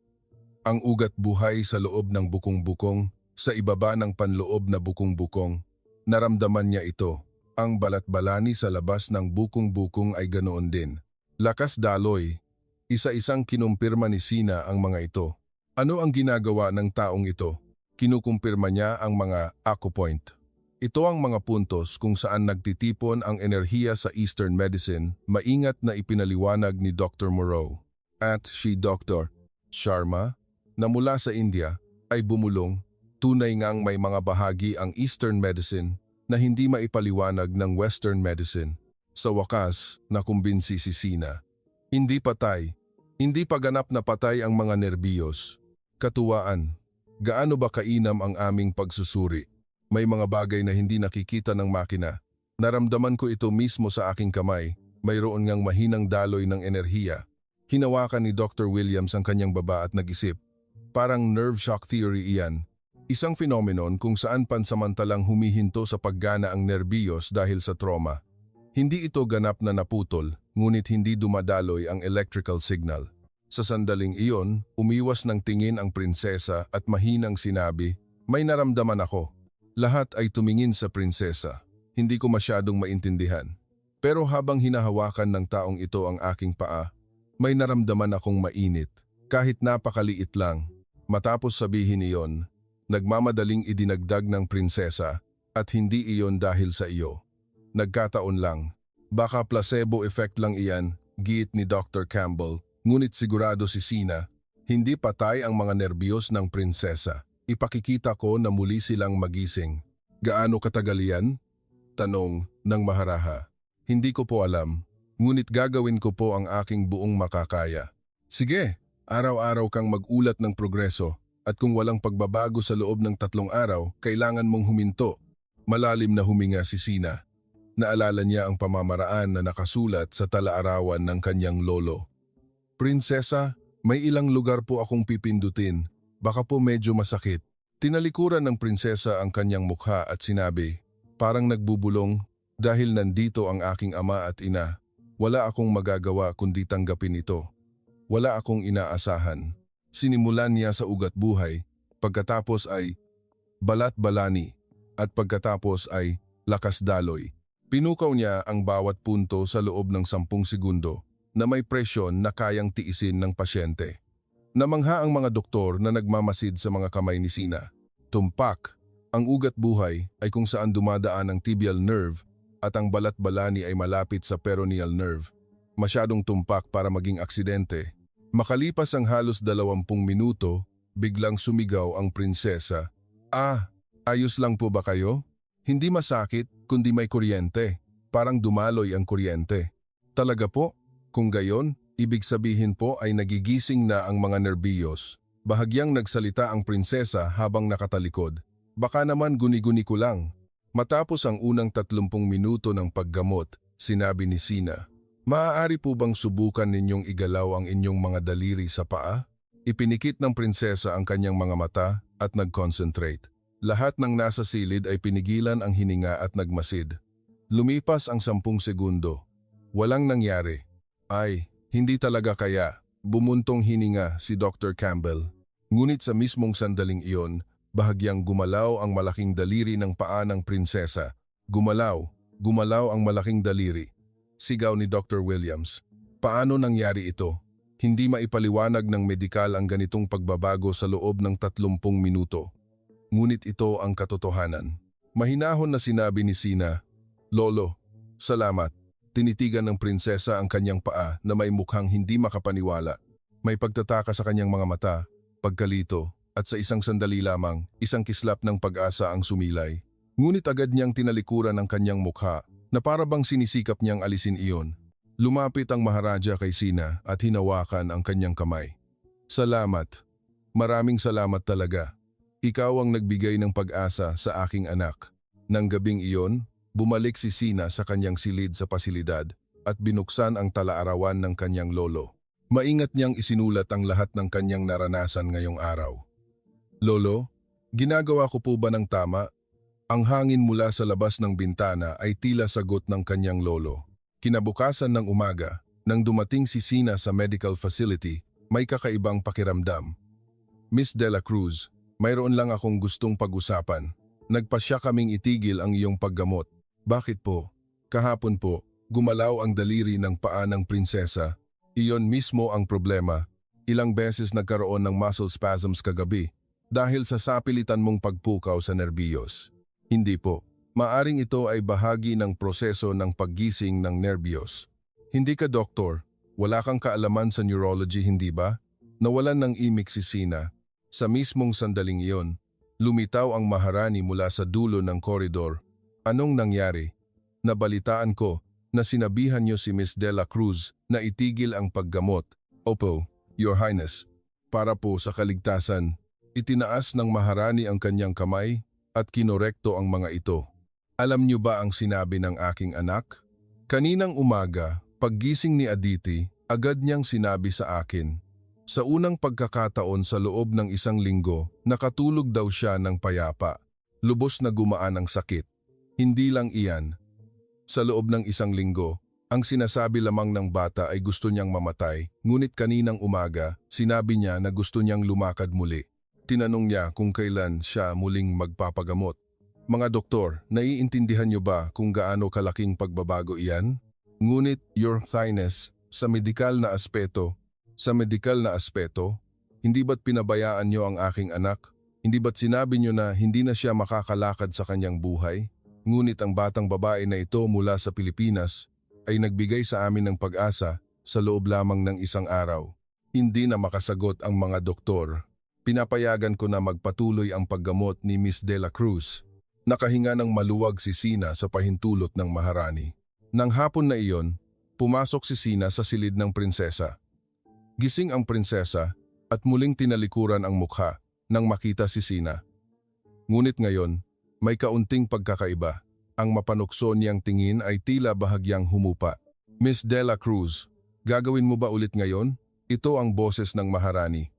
Ang ugat buhay sa loob ng bukong-bukong, sa ibaba ng panloob na bukong-bukong. Naramdaman niya ito. Ang balat-balani sa labas ng bukong-bukong ay ganoon din. Lakas daloy. Isa-isang kinumpirma ni Sina ang mga ito. Ano ang ginagawa ng taong ito? Kinukumpirma niya ang mga acupoint. Ito ang mga puntos kung saan nagtitipon ang enerhiya sa Eastern medicine, maingat na ipinaliwanag ni Dr. Moreau. At si Dr. Sharma, na mula sa India, ay bumulong, tunay ngang may mga bahagi ang Eastern medicine na hindi maipaliwanag ng Western medicine. Sa wakas, nakumbinsi si Sina. Hindi patay. Hindi pa ganap na patay ang mga nerbiyos. Katuwaan, gaano ba kainam ang aming pagsusuri? May mga bagay na hindi nakikita ng makina. Naramdaman ko ito mismo sa aking kamay. Mayroon ngang mahinang daloy ng enerhiya. Hinawakan ni Dr. Williams ang kanyang baba at nag-isip. Parang nerve shock theory iyan. Isang phenomenon kung saan pansamantalang humihinto sa paggana ang nerbiyos dahil sa trauma. Hindi ito ganap na naputol, ngunit hindi dumadaloy ang electrical signal. Sa sandaling iyon, umiwas ng tingin ang prinsesa at mahinang sinabi, "May naramdaman ako." Lahat ay tumingin sa prinsesa. Hindi ko masyadong maintindihan. Pero habang hinahawakan ng taong ito ang aking paa, may naramdaman akong mainit, kahit napakaliit lang. Matapos sabihin iyon, nagmamadaling idinagdag ng prinsesa at hindi iyon dahil sa iyo. Nagkataon lang. Baka placebo effect lang iyan, giit ni Dr. Campbell, ngunit sigurado si Sina, hindi patay ang mga nerbiyos ng prinsesa. Ipakikita ko na muli silang magising. Gaano katagal yan? Tanong ng maharaha. Hindi ko po alam, ngunit gagawin ko po ang aking buong makakaya. Sige, araw-araw kang mag-ulat ng progreso at kung walang pagbabago sa loob ng 3 araw, kailangan mong huminto. Malalim na huminga si Sina. Naalala niya ang pamamaraan na nakasulat sa talaarawan ng kanyang lolo. Prinsesa, may ilang lugar po akong pipindutin. Baka po medyo masakit. Tinalikuran ng prinsesa ang kanyang mukha at sinabi, parang nagbubulong, dahil nandito ang aking ama at ina. Wala akong magagawa kundi tanggapin ito. Wala akong inaasahan. Sinimulan niya sa ugat buhay, pagkatapos ay balat-balani, at pagkatapos ay lakas daloy. Pinukaw niya ang bawat punto sa loob ng 10 segundo na may presyon na kayang tiisin ng pasyente. Namangha ang mga doktor na nagmamasid sa mga kamay ni Sina. Tumpak, ang ugat buhay ay kung saan dumadaan ang tibial nerve at ang balat-balani ay malapit sa peroneal nerve. Masyadong tumpak para maging aksidente. Makalipas ang halos 20 minuto, biglang sumigaw ang prinsesa. Ayos lang po ba kayo? Hindi masakit kundi may kuryente. Parang dumaloy ang kuryente. Talaga po? Kung gayon, ibig sabihin po ay nagigising na ang mga nerbiyos. Bahagyang nagsalita ang prinsesa habang nakatalikod. Baka naman guni-guni ko lang. Matapos ang unang 30 minuto ng paggamot, sinabi ni Sina, maaari po bang subukan ninyong igalaw ang inyong mga daliri sa paa? Ipinikit ng prinsesa ang kanyang mga mata at nag-concentrate. Lahat ng nasa silid ay pinigilan ang hininga at nagmasid. Lumipas ang 10 segundo. Walang nangyari. Hindi talaga kaya. Bumuntong hininga si Dr. Campbell. Ngunit sa mismong sandaling iyon, bahagyang gumalaw ang malaking daliri ng paa ng prinsesa. Gumalaw ang malaking daliri. Sigaw ni Dr. Williams. Paano nangyari ito? Hindi maipaliwanag ng medikal ang ganitong pagbabago sa loob ng 30 minuto. Ngunit ito ang katotohanan. Mahinahon na sinabi ni Sina, Lolo, salamat. Tinitigan ng prinsesa ang kanyang paa na may mukhang hindi makapaniwala. May pagtataka sa kanyang mga mata, pagkalito, at sa isang sandali lamang, isang kislap ng pag-asa ang sumilay. Ngunit agad niyang tinalikuran ang kanyang mukha na para bang sinisikap niyang alisin iyon. Lumapit ang Maharaja kay Sina at hinawakan ang kanyang kamay. Salamat. Maraming salamat talaga. Ikaw ang nagbigay ng pag-asa sa aking anak. Nang gabing iyon, bumalik si Sina sa kanyang silid sa pasilidad at binuksan ang talaarawan ng kanyang lolo. Maingat niyang isinulat ang lahat ng kanyang naranasan ngayong araw. Lolo, ginagawa ko po ba ng tama? Ang hangin mula sa labas ng bintana ay tila sagot ng kanyang lolo. Kinabukasan ng umaga, nang dumating si Sina sa medical facility, may kakaibang pakiramdam. Miss De La Cruz, mayroon lang akong gustong pag-usapan. Nagpasya kaming itigil ang iyong paggamot. Bakit po? Kahapon po, gumalaw ang daliri ng paa ng prinsesa. Iyon mismo ang problema. Ilang beses nagkaroon ng muscle spasms kagabi dahil sa sapilitan mong pagpukaw sa nerbiyos. Hindi po. Maaring ito ay bahagi ng proseso ng paggising ng nerbiyos. Hindi ka doktor, wala kang kaalaman sa neurology, hindi ba? Nawalan ng imik si Sina. Sa mismong sandaling iyon, lumitaw ang Maharani mula sa dulo ng koridor. Anong nangyari? Nabalitaan ko na sinabihan niyo si Miss De La Cruz na itigil ang paggamot. Opo, Your Highness. Para po sa kaligtasan, itinaas ng Maharani ang kanyang kamay at kinorekto ang mga ito. Alam niyo ba ang sinabi ng aking anak? Kaninang umaga, paggising ni Aditi, agad niyang sinabi sa akin. Sa unang pagkakataon sa loob ng 1 linggo, nakatulog daw siya ng payapa. Lubos na gumaan ang sakit. Hindi lang iyan. Sa loob ng 1 linggo, ang sinasabi lamang ng bata ay gusto niyang mamatay, ngunit kaninang umaga, sinabi niya na gusto niyang lumakad muli. Tinanong niya kung kailan siya muling magpapagamot. Mga doktor, naiintindihan niyo ba kung gaano kalaking pagbabago iyan? Ngunit, Your Highness, sa medikal na aspeto, hindi ba't pinabayaan niyo ang aking anak? Hindi ba't sinabi niyo na hindi na siya makakalakad sa kanyang buhay? Ngunit ang batang babae na ito mula sa Pilipinas ay nagbigay sa amin ng pag-asa sa loob lamang ng 1 araw. Hindi na makasagot ang mga doktor. Pinapayagan ko na magpatuloy ang paggamot ni Miss De La Cruz. Nakahinga ng maluwag si Sina sa pahintulot ng Maharani. Nang hapon na iyon, pumasok si Sina sa silid ng prinsesa. Gising ang prinsesa at muling tinalikuran ang mukha nang makita si Sina. Ngunit ngayon, may kaunting pagkakaiba. Ang mapanukso niyang tingin ay tila bahagyang humupa. Miss De La Cruz, gagawin mo ba ulit ngayon? Ito ang boses ng Maharani.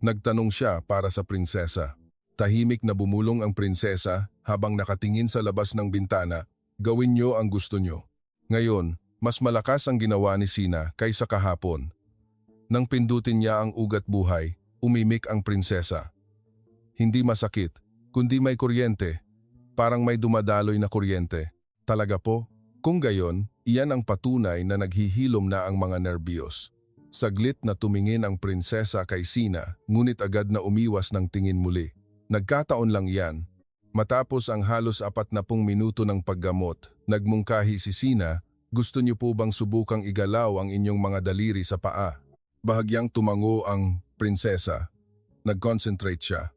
Nagtanong siya para sa prinsesa. Tahimik na bumulong ang prinsesa habang nakatingin sa labas ng bintana. Gawin niyo ang gusto niyo. Ngayon, mas malakas ang ginawa ni Sina kaysa kahapon. Nang pindutin niya ang ugat buhay, umimik ang prinsesa. Hindi masakit, kundi may kuryente. Parang may dumadaloy na kuryente. Talaga po? Kung gayon, iyan ang patunay na naghihilom na ang mga nerbiyos. Saglit na tumingin ang prinsesa kay Sina, ngunit agad na umiwas ng tingin muli. Nagkataon lang iyan. Matapos ang halos 40 minuto ng paggamot, nagmungkahi si Sina, gusto niyo po bang subukang igalaw ang inyong mga daliri sa paa? Bahagyang tumango ang prinsesa. Nag-concentrate siya.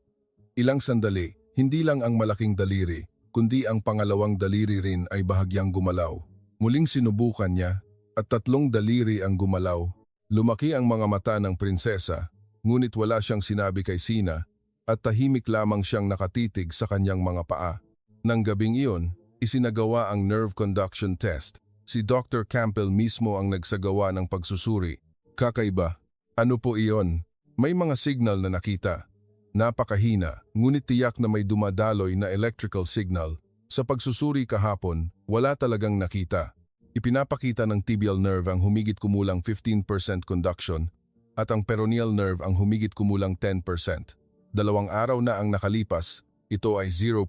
Ilang sandali, hindi lang ang malaking daliri, kundi ang pangalawang daliri rin ay bahagyang gumalaw. Muling sinubukan niya, at 3 daliri ang gumalaw. Lumaki ang mga mata ng prinsesa, ngunit wala siyang sinabi kay Sina, at tahimik lamang siyang nakatitig sa kanyang mga paa. Nang gabing iyon, isinagawa ang nerve conduction test. Si Dr. Campbell mismo ang nagsagawa ng pagsusuri. Kakaiba. Ano po iyon? May mga signal na nakita. Napakahina, ngunit tiyak na may dumadaloy na electrical signal. Sa pagsusuri kahapon, wala talagang nakita. Ipinapakita ng tibial nerve ang humigit kumulang 15% conduction at ang peroneal nerve ang humigit kumulang 10%. 2 araw na ang nakalipas, ito ay 0%.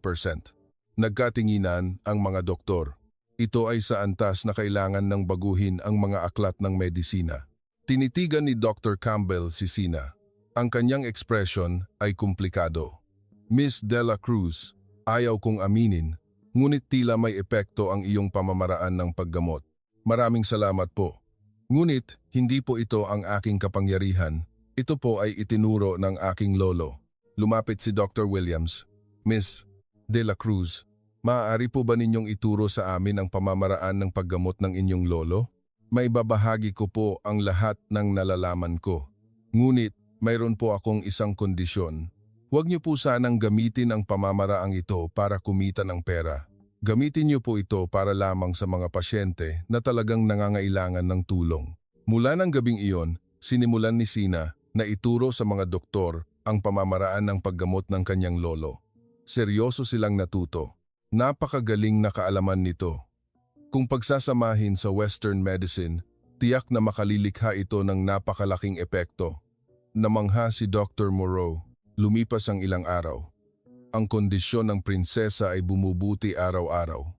Nagkatinginan ang mga doktor. Ito ay sa antas na kailangan ng baguhin ang mga aklat ng medisina. Tinitigan ni Dr. Campbell si Sina. Ang kanyang ekspresyon ay komplikado. Miss De La Cruz, ayaw kong aminin, ngunit tila may epekto ang iyong pamamaraan ng paggamot. Maraming salamat po. Ngunit hindi po ito ang aking kapangyarihan. Ito po ay itinuro ng aking lolo. Lumapit si Dr. Williams. Miss De La Cruz, maaari po ba ninyong ituro sa amin ang pamamaraan ng paggamot ng inyong lolo? Maibabahagi ko po ang lahat ng nalalaman ko. Ngunit, mayroon po akong isang kondisyon. Huwag niyo po sanang gamitin ang pamamaraang ito para kumita ng pera. Gamitin niyo po ito para lamang sa mga pasyente na talagang nangangailangan ng tulong. Mula ng gabing iyon, sinimulan ni Sina na ituro sa mga doktor ang pamamaraan ng paggamot ng kanyang lolo. Seryoso silang natuto. Napakagaling na kaalaman nito. Kung pagsasamahin sa Western medicine, tiyak na makalilikha ito ng napakalaking epekto. Namangha si Dr. Moreau. Lumipas ang ilang araw. Ang kondisyon ng prinsesa ay bumubuti araw-araw.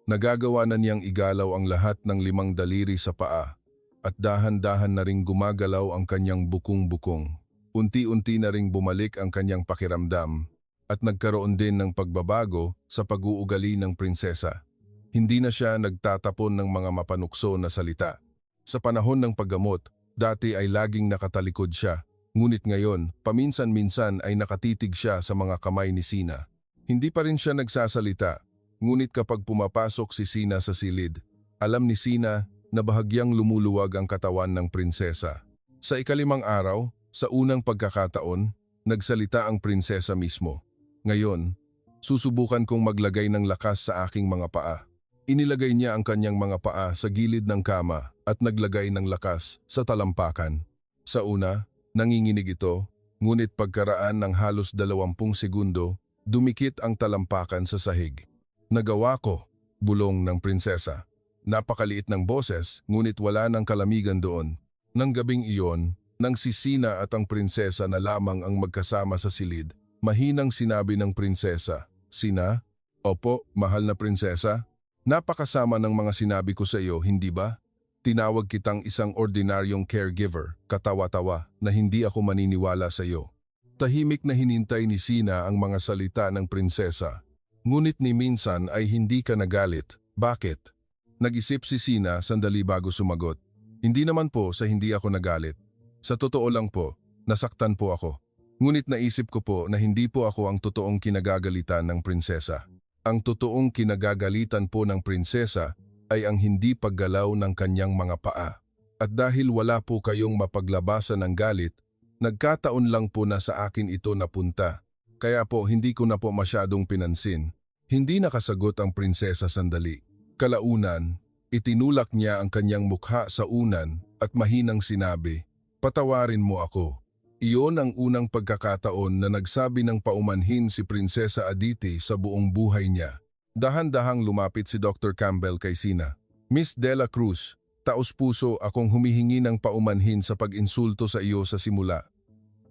Nagagawa na niyang igalaw ang lahat ng 5 daliri sa paa at dahan-dahan na ring gumagalaw ang kanyang bukong-bukong. Unti-unti na ring bumalik ang kanyang pakiramdam at nagkaroon din ng pagbabago sa pag-uugali ng prinsesa. Hindi na siya nagtatapon ng mga mapanukso na salita. Sa panahon ng paggamot, dati ay laging nakatalikod siya. Ngunit ngayon, paminsan-minsan ay nakatitig siya sa mga kamay ni Sina. Hindi pa rin siya nagsasalita, ngunit kapag pumapasok si Sina sa silid, alam ni Sina na bahagyang lumuluwag ang katawan ng prinsesa. Sa ika-5 araw, sa unang pagkakataon, nagsalita ang prinsesa mismo. Ngayon, susubukan kong maglagay ng lakas sa aking mga paa. Inilagay niya ang kanyang mga paa sa gilid ng kama at naglagay ng lakas sa talampakan. Sa una, nanginginig ito, ngunit pagkaraan ng halos 20 segundo, dumikit ang talampakan sa sahig. Nagawa ko, bulong ng prinsesa. Napakaliit ng boses, ngunit wala ng kalamigan doon. Nang gabing iyon, nang si Sina at ang prinsesa na lamang ang magkasama sa silid, mahinang sinabi ng prinsesa, "Sina? Opo, mahal na prinsesa? Napakasama ng mga sinabi ko sa iyo, hindi ba? Tinawag kitang isang ordinaryong caregiver, katawa-tawa, na hindi ako maniniwala sa iyo." Tahimik na hinintay ni Sina ang mga salita ng prinsesa. Ngunit ni minsan ay hindi ka nagalit. Bakit? Nag-isip si Sina sandali bago sumagot. Hindi naman po sa hindi ako nagalit. Sa totoo lang po, nasaktan po ako. Ngunit naisip ko po na hindi po ako ang totoong kinagagalitan ng prinsesa. Ang totoong kinagagalitan po ng prinsesa ay ang hindi paggalaw ng kanyang mga paa. At dahil wala po kayong mapaglabasan ng galit, nagkataon lang po na sa akin ito napunta. Kaya po hindi ko na po masyadong pinansin. Hindi nakasagot ang prinsesa sandali. Kalaunan, itinulak niya ang kanyang mukha sa unan at mahinang sinabi, "Patawarin mo ako." Iyon ang unang pagkakataon na nagsabi ng paumanhin si Prinsesa Aditi sa buong buhay niya. Dahan-dahang lumapit si Dr. Campbell kay Sina. "Miss Dela Cruz, taos-puso akong humihingi ng paumanhin sa pag-insulto sa iyo sa simula.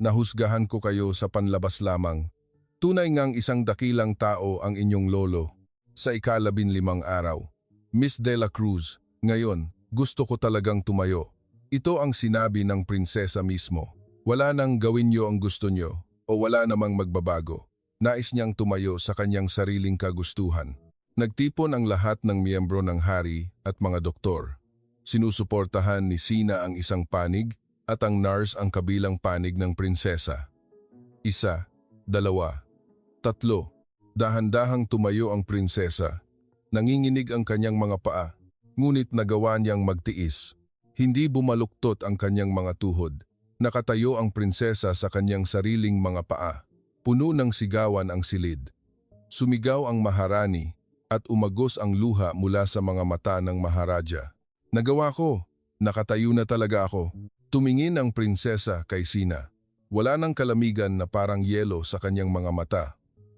Nahusgahan ko kayo sa panlabas lamang. Tunay ngang isang dakilang tao ang inyong lolo. Sa ika-15 araw. Miss Dela Cruz, ngayon, gusto ko talagang tumayo." Ito ang sinabi ng prinsesa mismo. Wala nang gawin niyo ang gusto niyo o wala namang magbabago. Nais niyang tumayo sa kanyang sariling kagustuhan. Nagtipon ang lahat ng miyembro ng hari at mga doktor. Sinusuportahan ni Sina ang isang panig at ang nurse ang kabilang panig ng prinsesa. 1, 2, 3. Dahan-dahang tumayo ang prinsesa. Nanginginig ang kanyang mga paa, ngunit nagawa niyang magtiis. Hindi bumaluktot ang kanyang mga tuhod. Nakatayo ang prinsesa sa kanyang sariling mga paa. Puno ng sigawan ang silid. Sumigaw ang maharani at umagos ang luha mula sa mga mata ng maharaja. "Nagawa ko! Nakatayo na talaga ako." Tumingin ang prinsesa kay Sina. Wala nang kalamigan na parang yelo sa kanyang mga mata.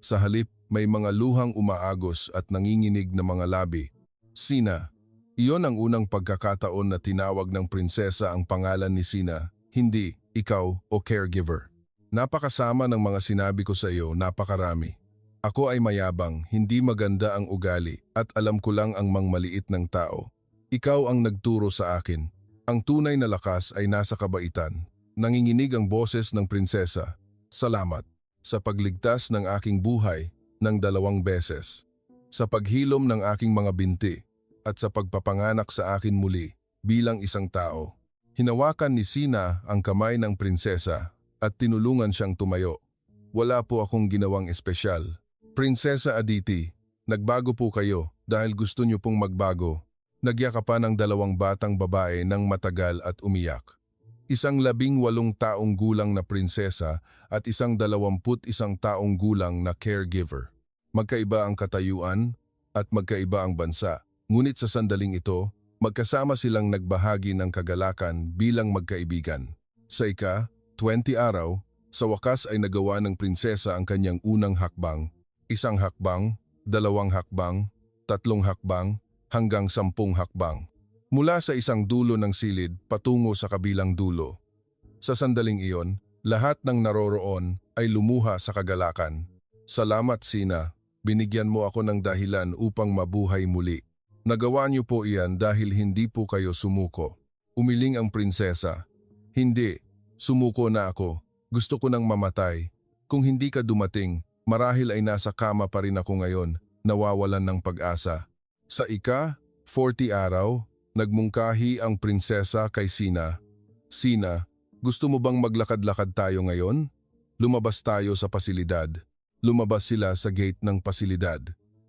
Sa halip, may mga luhang umaagos at nanginginig na mga labi. "Sina." Iyon ang unang pagkakataon na tinawag ng prinsesa ang pangalan ni Sina. Hindi, ikaw o caregiver. "Napakasama ng mga sinabi ko sa iyo, napakarami. Ako ay mayabang, hindi maganda ang ugali at alam ko lang ang mangmaliit ng tao. Ikaw ang nagturo sa akin. Ang tunay na lakas ay nasa kabaitan." Nanginginig ang boses ng prinsesa. "Salamat sa pagligtas ng aking buhay ng 2 beses. Sa paghilom ng aking mga binti at sa pagpapanganak sa akin muli bilang isang tao." Hinawakan ni Sina ang kamay ng prinsesa at tinulungan siyang tumayo. "Wala po akong ginawang espesyal. Prinsesa Aditi, nagbago po kayo dahil gusto niyo pong magbago. Nagyakapan ang dalawang batang babae ng matagal at umiyak. Isang 18 taong gulang na prinsesa at isang 21 taong gulang na caregiver. Magkaiba ang katayuan at magkaiba ang bansa. Ngunit sa sandaling ito, magkasama silang nagbahagi ng kagalakan bilang magkaibigan. Sa ika-20 araw, sa wakas ay nagawa ng prinsesa ang kanyang unang hakbang. Isang hakbang, 2 hakbang, 3 hakbang, hanggang 10 hakbang. Mula sa isang dulo ng silid patungo sa kabilang dulo. Sa sandaling iyon, lahat ng naroroon ay lumuha sa kagalakan. Salamat, Sina. Binigyan mo ako ng dahilan upang mabuhay muli. Nagawa niyo po iyan dahil hindi po kayo sumuko. Umiling ang prinsesa. Hindi, sumuko na ako. Gusto ko nang mamatay. Kung hindi ka dumating, marahil ay nasa kama pa rin ako ngayon, nawawalan ng pag-asa. Sa ika-40 araw, nagmungkahi ang prinsesa kay Sina. Sina, gusto mo bang maglakad-lakad tayo ngayon? Lumabas tayo sa pasilidad. Lumabas sila sa gate ng pasilidad.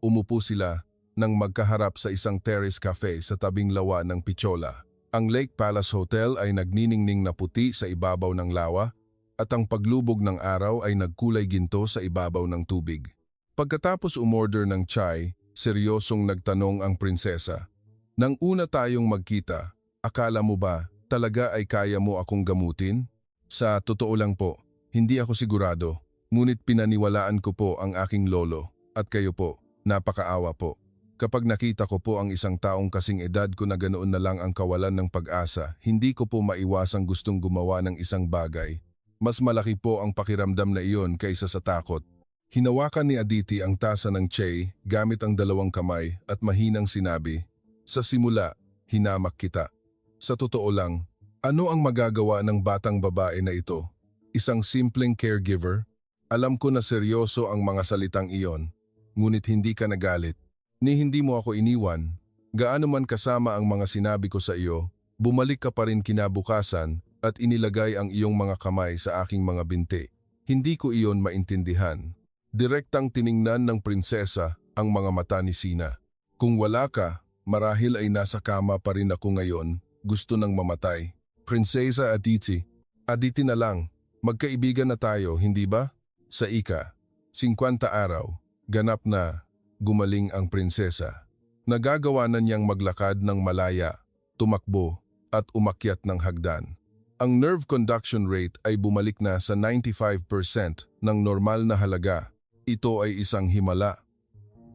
Umupo sila nang magkaharap sa isang terrace cafe sa tabing lawa ng Pichola. Ang Lake Palace Hotel ay nagniningning na puti sa ibabaw ng lawa at ang paglubog ng araw ay nagkulay ginto sa ibabaw ng tubig. Pagkatapos umorder ng chai, seryosong nagtanong ang prinsesa. Nang una tayong magkita, akala mo ba talaga ay kaya mo akong gamutin? Sa totoo lang po, hindi ako sigurado, ngunit pinaniwalaan ko po ang aking lolo at kayo po, napakaawa po. Kapag nakita ko po ang isang taong kasing edad ko na ganoon na lang ang kawalan ng pag-asa, hindi ko po maiwasang gustong gumawa ng isang bagay. Mas malaki po ang pakiramdam na iyon kaysa sa takot. Hinawakan ni Aditi ang tasa ng chai gamit ang 2 kamay at mahinang sinabi, "Sa simula, hinamak kita. Sa totoo lang, ano ang magagawa ng batang babae na ito? Isang simpleng caregiver? Alam ko na seryoso ang mga salitang iyon, ngunit hindi ka nagalit. Ni hindi mo ako iniwan. Gaano man kasama ang mga sinabi ko sa iyo, bumalik ka pa rin kinabukasan at inilagay ang iyong mga kamay sa aking mga binti. Hindi ko iyon maintindihan." Direktang tiningnan ng prinsesa ang mga mata ni Sina. "Kung wala ka, marahil ay nasa kama pa rin ako ngayon, gusto nang mamatay." Prinsesa Aditi, Aditi na lang, magkaibigan na tayo, hindi ba? Sa ika-50 araw, ganap na, gumaling ang prinsesa. Nagagawa na niyang maglakad ng malaya, tumakbo, at umakyat ng hagdan. Ang nerve conduction rate ay bumalik na sa 95% ng normal na halaga. Ito ay isang himala.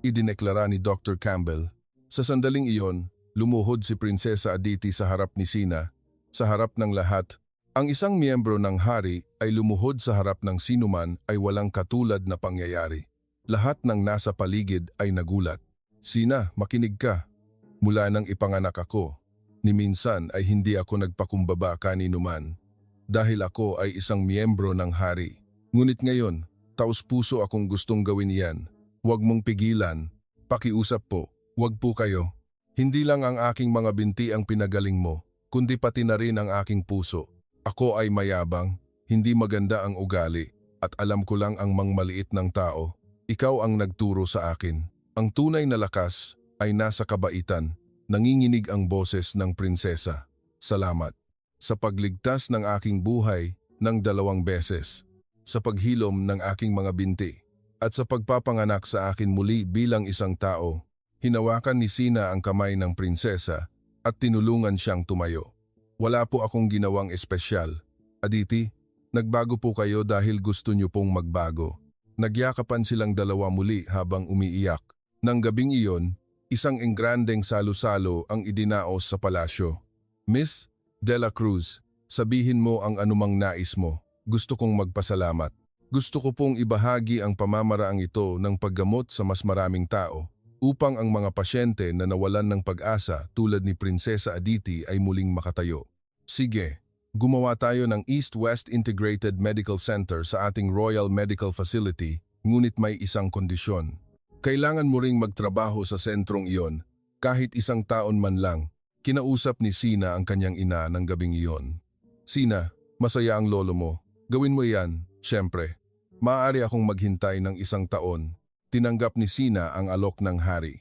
Idineklara ni Dr. Campbell. Sa sandaling iyon, lumuhod si Prinsesa Aditi sa harap ni Sina. Sa harap ng lahat, ang isang miyembro ng hari ay lumuhod sa harap ng sinuman ay walang katulad na pangyayari. Lahat ng nasa paligid ay nagulat. "Sina, makinig ka. Mula nang ipanganak ako, ni minsan ay hindi ako nagpakumbaba kaninuman. Dahil ako ay isang miyembro ng hari. Ngunit ngayon, taos-puso akong gustong gawin iyan. Huwag mong pigilan. Pakiusap po, huwag po kayo. Hindi lang ang aking mga binti ang pinagaling mo, kundi pati na rin ang aking puso. Ako ay mayabang, hindi maganda ang ugali, at alam ko lang ang maliit ng tao. Ikaw ang nagturo sa akin. Ang tunay na lakas ay nasa kabaitan." Nanginginig ang boses ng prinsesa. "Salamat sa pagligtas ng aking buhay ng 2 beses, sa paghilom ng aking mga binti, at sa pagpapanganak sa akin muli bilang isang tao." Hinawakan ni Sina ang kamay ng prinsesa at tinulungan siyang tumayo. "Wala po akong ginawang espesyal. Aditi, nagbago po kayo dahil gusto niyo pong magbago." Nagyakapan silang dalawa muli habang umiiyak. Nang gabing iyon, isang engrandeng salo-salo ang idinaos sa palasyo. "Miss De La Cruz, sabihin mo ang anumang nais mo. Gusto kong magpasalamat. Gusto ko pong ibahagi ang pamamaraang ito ng paggamot sa mas maraming tao upang ang mga pasyente na nawalan ng pag-asa tulad ni Prinsesa Aditi ay muling makatayo. Sige, gumawa tayo ng East-West Integrated Medical Center sa ating Royal Medical Facility, ngunit may isang kondisyon. Kailangan mo ring magtrabaho sa sentrong iyon, kahit isang taon man lang." Kinausap ni Sina ang kanyang ina ng gabing iyon. "Sina, masaya ang lolo mo. Gawin mo yan, syempre. Maaari akong maghintay ng 1 taon." Tinanggap ni Sina ang alok ng hari.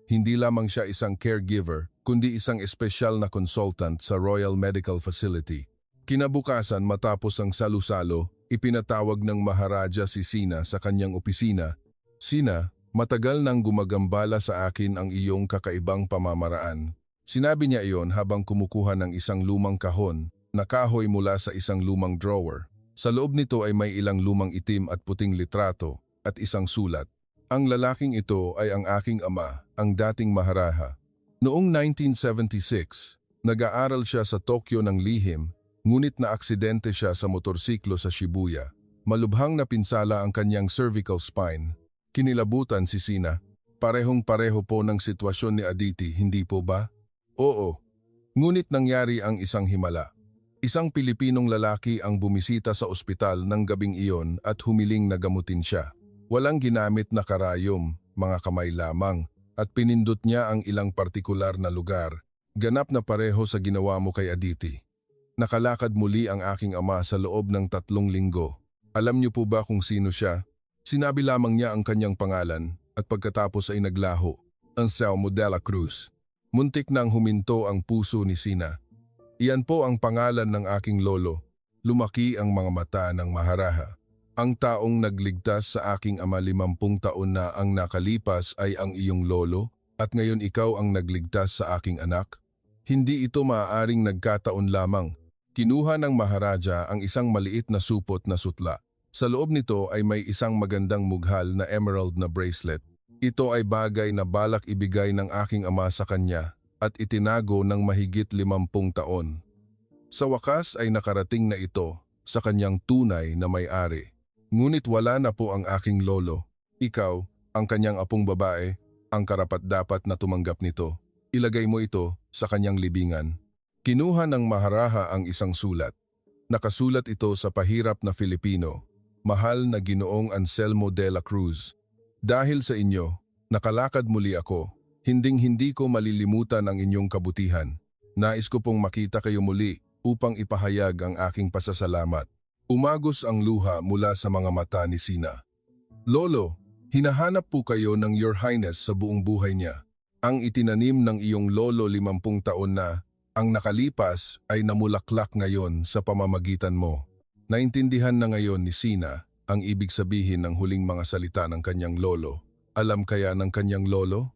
Hindi lamang siya isang caregiver, kundi isang espesyal na consultant sa Royal Medical Facility. Kinabukasan matapos ang salu-salo, ipinatawag ng Maharaja si Sina sa kanyang opisina. Sina, matagal nang gumagambala sa akin ang iyong kakaibang pamamaraan. Sinabi niya iyon habang kumukuha ng isang lumang kahon na kahoy mula sa isang lumang drawer. Sa loob nito ay may ilang lumang itim at puting litrato at isang sulat. Ang lalaking ito ay ang aking ama, ang dating Maharaja. Noong 1976, nag-aaral siya sa Tokyo ng lihim, ngunit na-aksidente siya sa motorsiklo sa Shibuya. Malubhang napinsala ang kanyang cervical spine. Kinilabutan si Sina. Parehong-pareho po ng sitwasyon ni Aditi, hindi po ba? Oo. Ngunit nangyari ang isang himala. Isang Pilipinong lalaki ang bumisita sa ospital ng gabing iyon at humiling na gamutin siya. Walang ginamit na karayom, mga kamay lamang, at pinindot niya ang ilang partikular na lugar. Ganap na pareho sa ginawa mo kay Aditi. Nakalakad muli ang aking ama sa loob ng 3 linggo. Alam niyo po ba kung sino siya? Sinabi lamang niya ang kanyang pangalan at pagkatapos ay naglaho, Anselmo de la Cruz. Muntik nang huminto ang puso ni Sina. Iyan po ang pangalan ng aking lolo. Lumaki ang mga mata ng Maharaja. Ang taong nagligtas sa aking ama 50 taon na ang nakalipas ay ang iyong lolo at ngayon ikaw ang nagligtas sa aking anak? Hindi ito maaaring nagkataon lamang. Kinuha ng Maharaja ang isang maliit na supot na sutla. Sa loob nito ay may isang magandang mughal na emerald na bracelet. Ito ay bagay na balak ibigay ng aking ama sa kanya at itinago ng mahigit 50 taon. Sa wakas ay nakarating na ito sa kanyang tunay na may-ari. Ngunit wala na po ang aking lolo. Ikaw, ang kanyang apong babae, ang karapat-dapat na tumanggap nito. Ilagay mo ito sa kanyang libingan. Kinuha ng Maharaja ang isang sulat. Nakasulat ito sa pahirap na Filipino, Mahal na Ginoong Anselmo de la Cruz. Dahil sa inyo, nakalakad muli ako. Hinding-hindi ko malilimutan ang inyong kabutihan. Nais ko pong makita kayo muli upang ipahayag ang aking pasasalamat. Umagos ang luha mula sa mga mata ni Sina. Lolo, hinahanap po kayo ng Your Highness sa buong buhay niya. Ang itinanim ng iyong lolo 50 taon na, ang nakalipas ay namulaklak ngayon sa pamamagitan mo. Naintindihan na ngayon ni Sina ang ibig sabihin ng huling mga salita ng kanyang lolo. Alam kaya ng kanyang lolo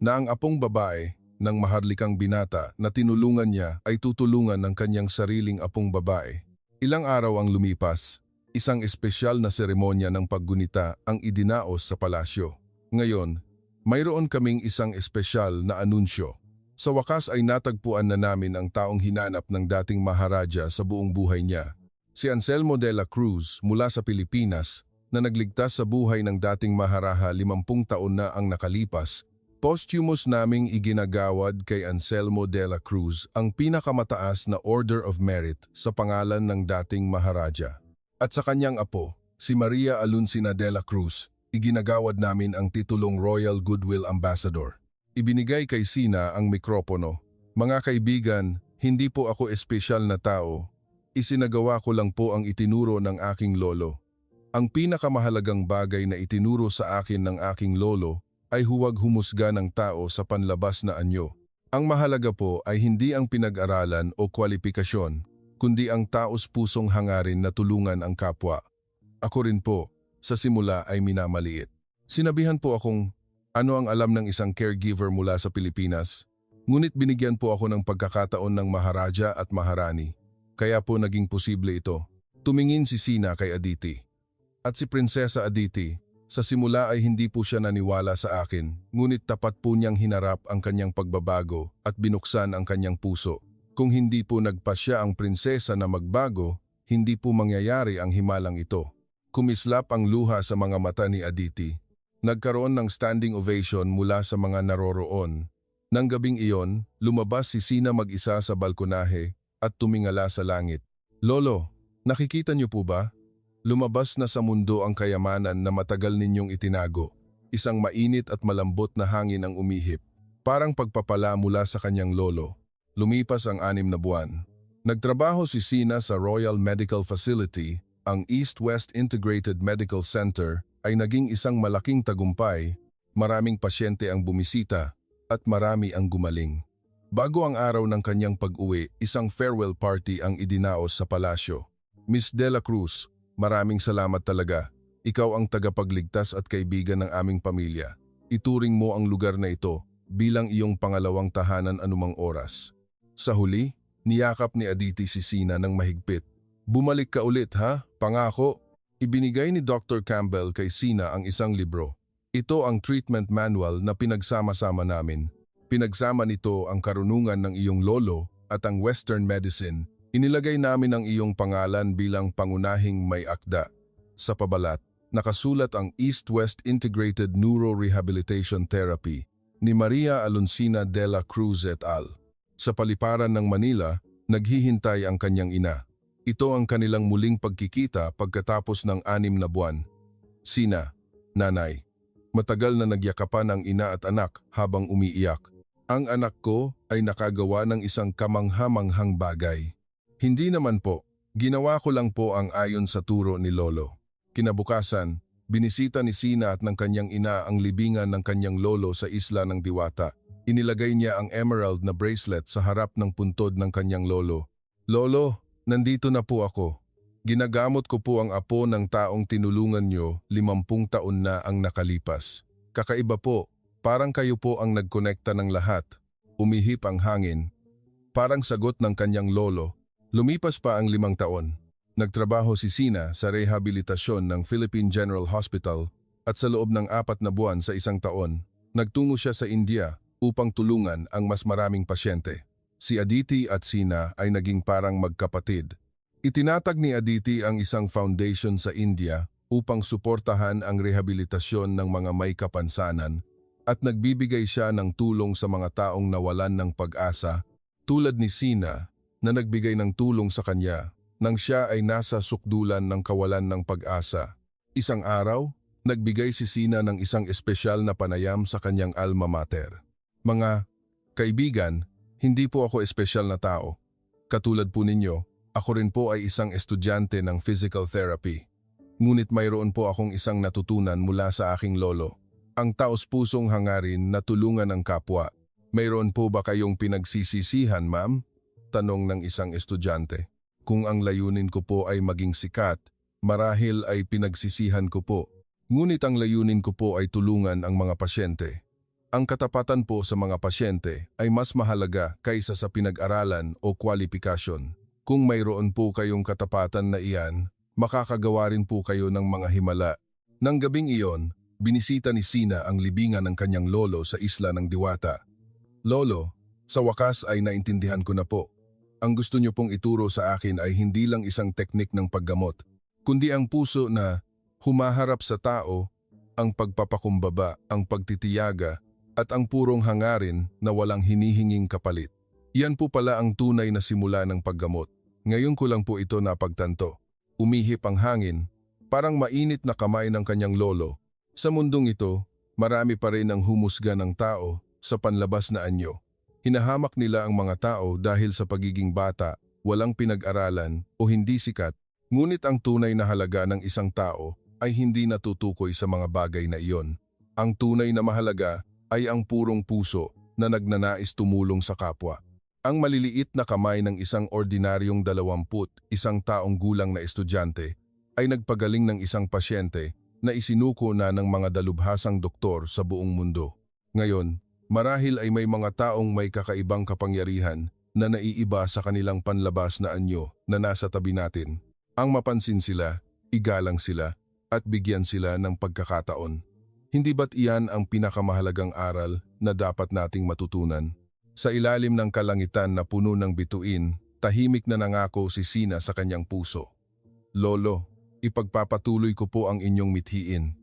na ang apong babae ng maharlikang binata na tinulungan niya ay tutulungan ng kanyang sariling apong babae. Ilang araw ang lumipas, isang espesyal na seremonya ng paggunita ang idinaos sa palasyo. Ngayon, mayroon kaming isang espesyal na anunsyo. Sa wakas ay natagpuan na namin ang taong hinanap ng dating Maharaja sa buong buhay niya. Si Anselmo de la Cruz mula sa Pilipinas na nagligtas sa buhay ng dating Maharaja 50 taon na ang nakalipas. Posthumous naming iginagawad kay Anselmo de la Cruz ang pinakamataas na Order of Merit sa pangalan ng dating Maharaja. At sa kanyang apo, si Maria Aluncina de la Cruz, iginagawad namin ang titulong Royal Goodwill Ambassador. Ibinigay kay Sina ang mikropono. Mga kaibigan, hindi po ako espesyal na tao. Isinagawa ko lang po ang itinuro ng aking lolo. Ang pinakamahalagang bagay na itinuro sa akin ng aking lolo ay huwag humusga ng tao sa panlabas na anyo. Ang mahalaga po ay hindi ang pinag-aralan o kwalipikasyon, kundi ang taos-pusong hangarin na tulungan ang kapwa. Ako rin po, sa simula ay minamaliit. Sinabihan po akong ano ang alam ng isang caregiver mula sa Pilipinas, ngunit binigyan po ako ng pagkakataon ng Maharaja at Maharani. Kaya po naging posible ito. Tumingin si Sina kay Aditi. At si Prinsesa Aditi, sa simula ay hindi po siya naniwala sa akin, ngunit tapat po niyang hinarap ang kanyang pagbabago at binuksan ang kanyang puso. Kung hindi po nagpasya ang prinsesa na magbago, hindi po mangyayari ang himalang ito. Kumislap ang luha sa mga mata ni Aditi. Nagkaroon ng standing ovation mula sa mga naroroon. Nang gabing iyon, lumabas si Sina mag-isa sa balkonahe at tumingala sa langit. Lolo, nakikita niyo po ba? Lumabas na sa mundo ang kayamanan na matagal ninyong itinago. Isang mainit at malambot na hangin ang umihip. Parang pagpapala mula sa kanyang lolo. Lumipas ang 6 na buwan. Nagtrabaho si Sina sa Royal Medical Facility, ang East-West Integrated Medical Center ay naging isang malaking tagumpay. Maraming pasyente ang bumisita at marami ang gumaling. Bago ang araw ng kanyang pag-uwi, isang farewell party ang idinaos sa palasyo. Miss De La Cruz, maraming salamat talaga. Ikaw ang tagapagligtas at kaibigan ng aming pamilya. Ituring mo ang lugar na ito bilang iyong pangalawang tahanan anumang oras. Sa huli, niyakap ni Aditi si Sina ng mahigpit. Bumalik ka ulit ha, pangako. Ibinigay ni Dr. Campbell kay Sina ang isang libro. Ito ang treatment manual na pinagsama-sama namin. Pinagsama nito ang karunungan ng iyong lolo at ang Western medicine. Inilagay namin ang iyong pangalan bilang pangunahing may akda. Sa pabalat, nakasulat ang East-West Integrated Neuro-Rehabilitation Therapy ni Maria Alonsina de la Cruz et al. Sa paliparan ng Manila, naghihintay ang kanyang ina. Ito ang kanilang muling pagkikita pagkatapos ng 6 na buwan. Sina, nanay. Matagal na nagyakapan ang ina at anak habang umiiyak. Ang anak ko ay nakagawa ng isang kamangha-manghang bagay. Hindi naman po, ginawa ko lang po ang ayon sa turo ni Lolo. Kinabukasan, binisita ni Sina at ng kanyang ina ang libingan ng kanyang lolo sa Isla ng Diwata. Inilagay niya ang emerald na bracelet sa harap ng puntod ng kanyang lolo. Lolo, nandito na po ako. Ginagamot ko po ang apo ng taong tinulungan nyo, 50 taon na ang nakalipas. Kakaiba po, parang kayo po ang nagkonekta ng lahat. Umihip ang hangin. Parang sagot ng kanyang lolo. Lumipas pa ang 5 taon. Nagtrabaho si Sina sa rehabilitasyon ng Philippine General Hospital at sa loob ng 4 na buwan sa 1 taon, nagtungo siya sa India upang tulungan ang mas maraming pasyente. Si Aditi at Sina ay naging parang magkapatid. Itinatag ni Aditi ang isang foundation sa India upang suportahan ang rehabilitasyon ng mga may kapansanan at nagbibigay siya ng tulong sa mga taong nawalan ng pag-asa tulad ni Sina na nagbigay ng tulong sa kanya nang siya ay nasa sukdulan ng kawalan ng pag-asa. Isang araw, nagbigay si Sina ng isang espesyal na panayam sa kanyang alma mater. Mga kaibigan, hindi po ako espesyal na tao. Katulad po ninyo, ako rin po ay isang estudyante ng physical therapy. Ngunit mayroon po akong isang natutunan mula sa aking lolo. Ang taos-pusong hangarin na tulungan ang kapwa. Mayroon po ba kayong pinagsisisihan, ma'am? Tanong ng isang estudyante. Kung ang layunin ko po ay maging sikat, marahil ay pinagsisihan ko po. Ngunit ang layunin ko po ay tulungan ang mga pasyente. Ang katapatan po sa mga pasyente ay mas mahalaga kaysa sa pinag-aralan o kwalifikasyon. Kung mayroon po kayong katapatan na iyan, makakagawa rin po kayo ng mga himala. Nang gabing iyon, binisita ni Sina ang libingan ng kanyang lolo sa Isla ng Diwata. Lolo, sa wakas ay naintindihan ko na po. Ang gusto niyo pong ituro sa akin ay hindi lang isang teknik ng paggamot, kundi ang puso na humaharap sa tao, ang pagpapakumbaba, ang pagtitiyaga, at ang purong hangarin na walang hinihinging kapalit. Yan po pala ang tunay na simula ng paggamot. Ngayon ko lang po ito napagtanto. Umihip ang hangin, parang mainit na kamay ng kanyang lolo. Sa mundong ito, marami pa rin ang humusga ng tao sa panlabas na anyo. Hinahamak nila ang mga tao dahil sa pagiging bata, walang pinag-aralan o hindi sikat. Ngunit ang tunay na halaga ng isang tao ay hindi natutukoy sa mga bagay na iyon. Ang tunay na mahalaga ay ang purong puso na nagnanais tumulong sa kapwa. Ang maliliit na kamay ng isang ordinaryong 21 taong gulang na estudyante ay nagpagaling ng isang pasyente na isinuko na ng mga dalubhasang doktor sa buong mundo. Ngayon, marahil ay may mga taong may kakaibang kapangyarihan na naiiba sa kanilang panlabas na anyo na nasa tabi natin. Ang mapansin sila, igalang sila, at bigyan sila ng pagkakataon. Hindi ba't iyan ang pinakamahalagang aral na dapat nating matutunan? Sa ilalim ng kalangitan na puno ng bituin, tahimik na nangako si Sina sa kanyang puso. Lolo, ipagpapatuloy ko po ang inyong mithiin.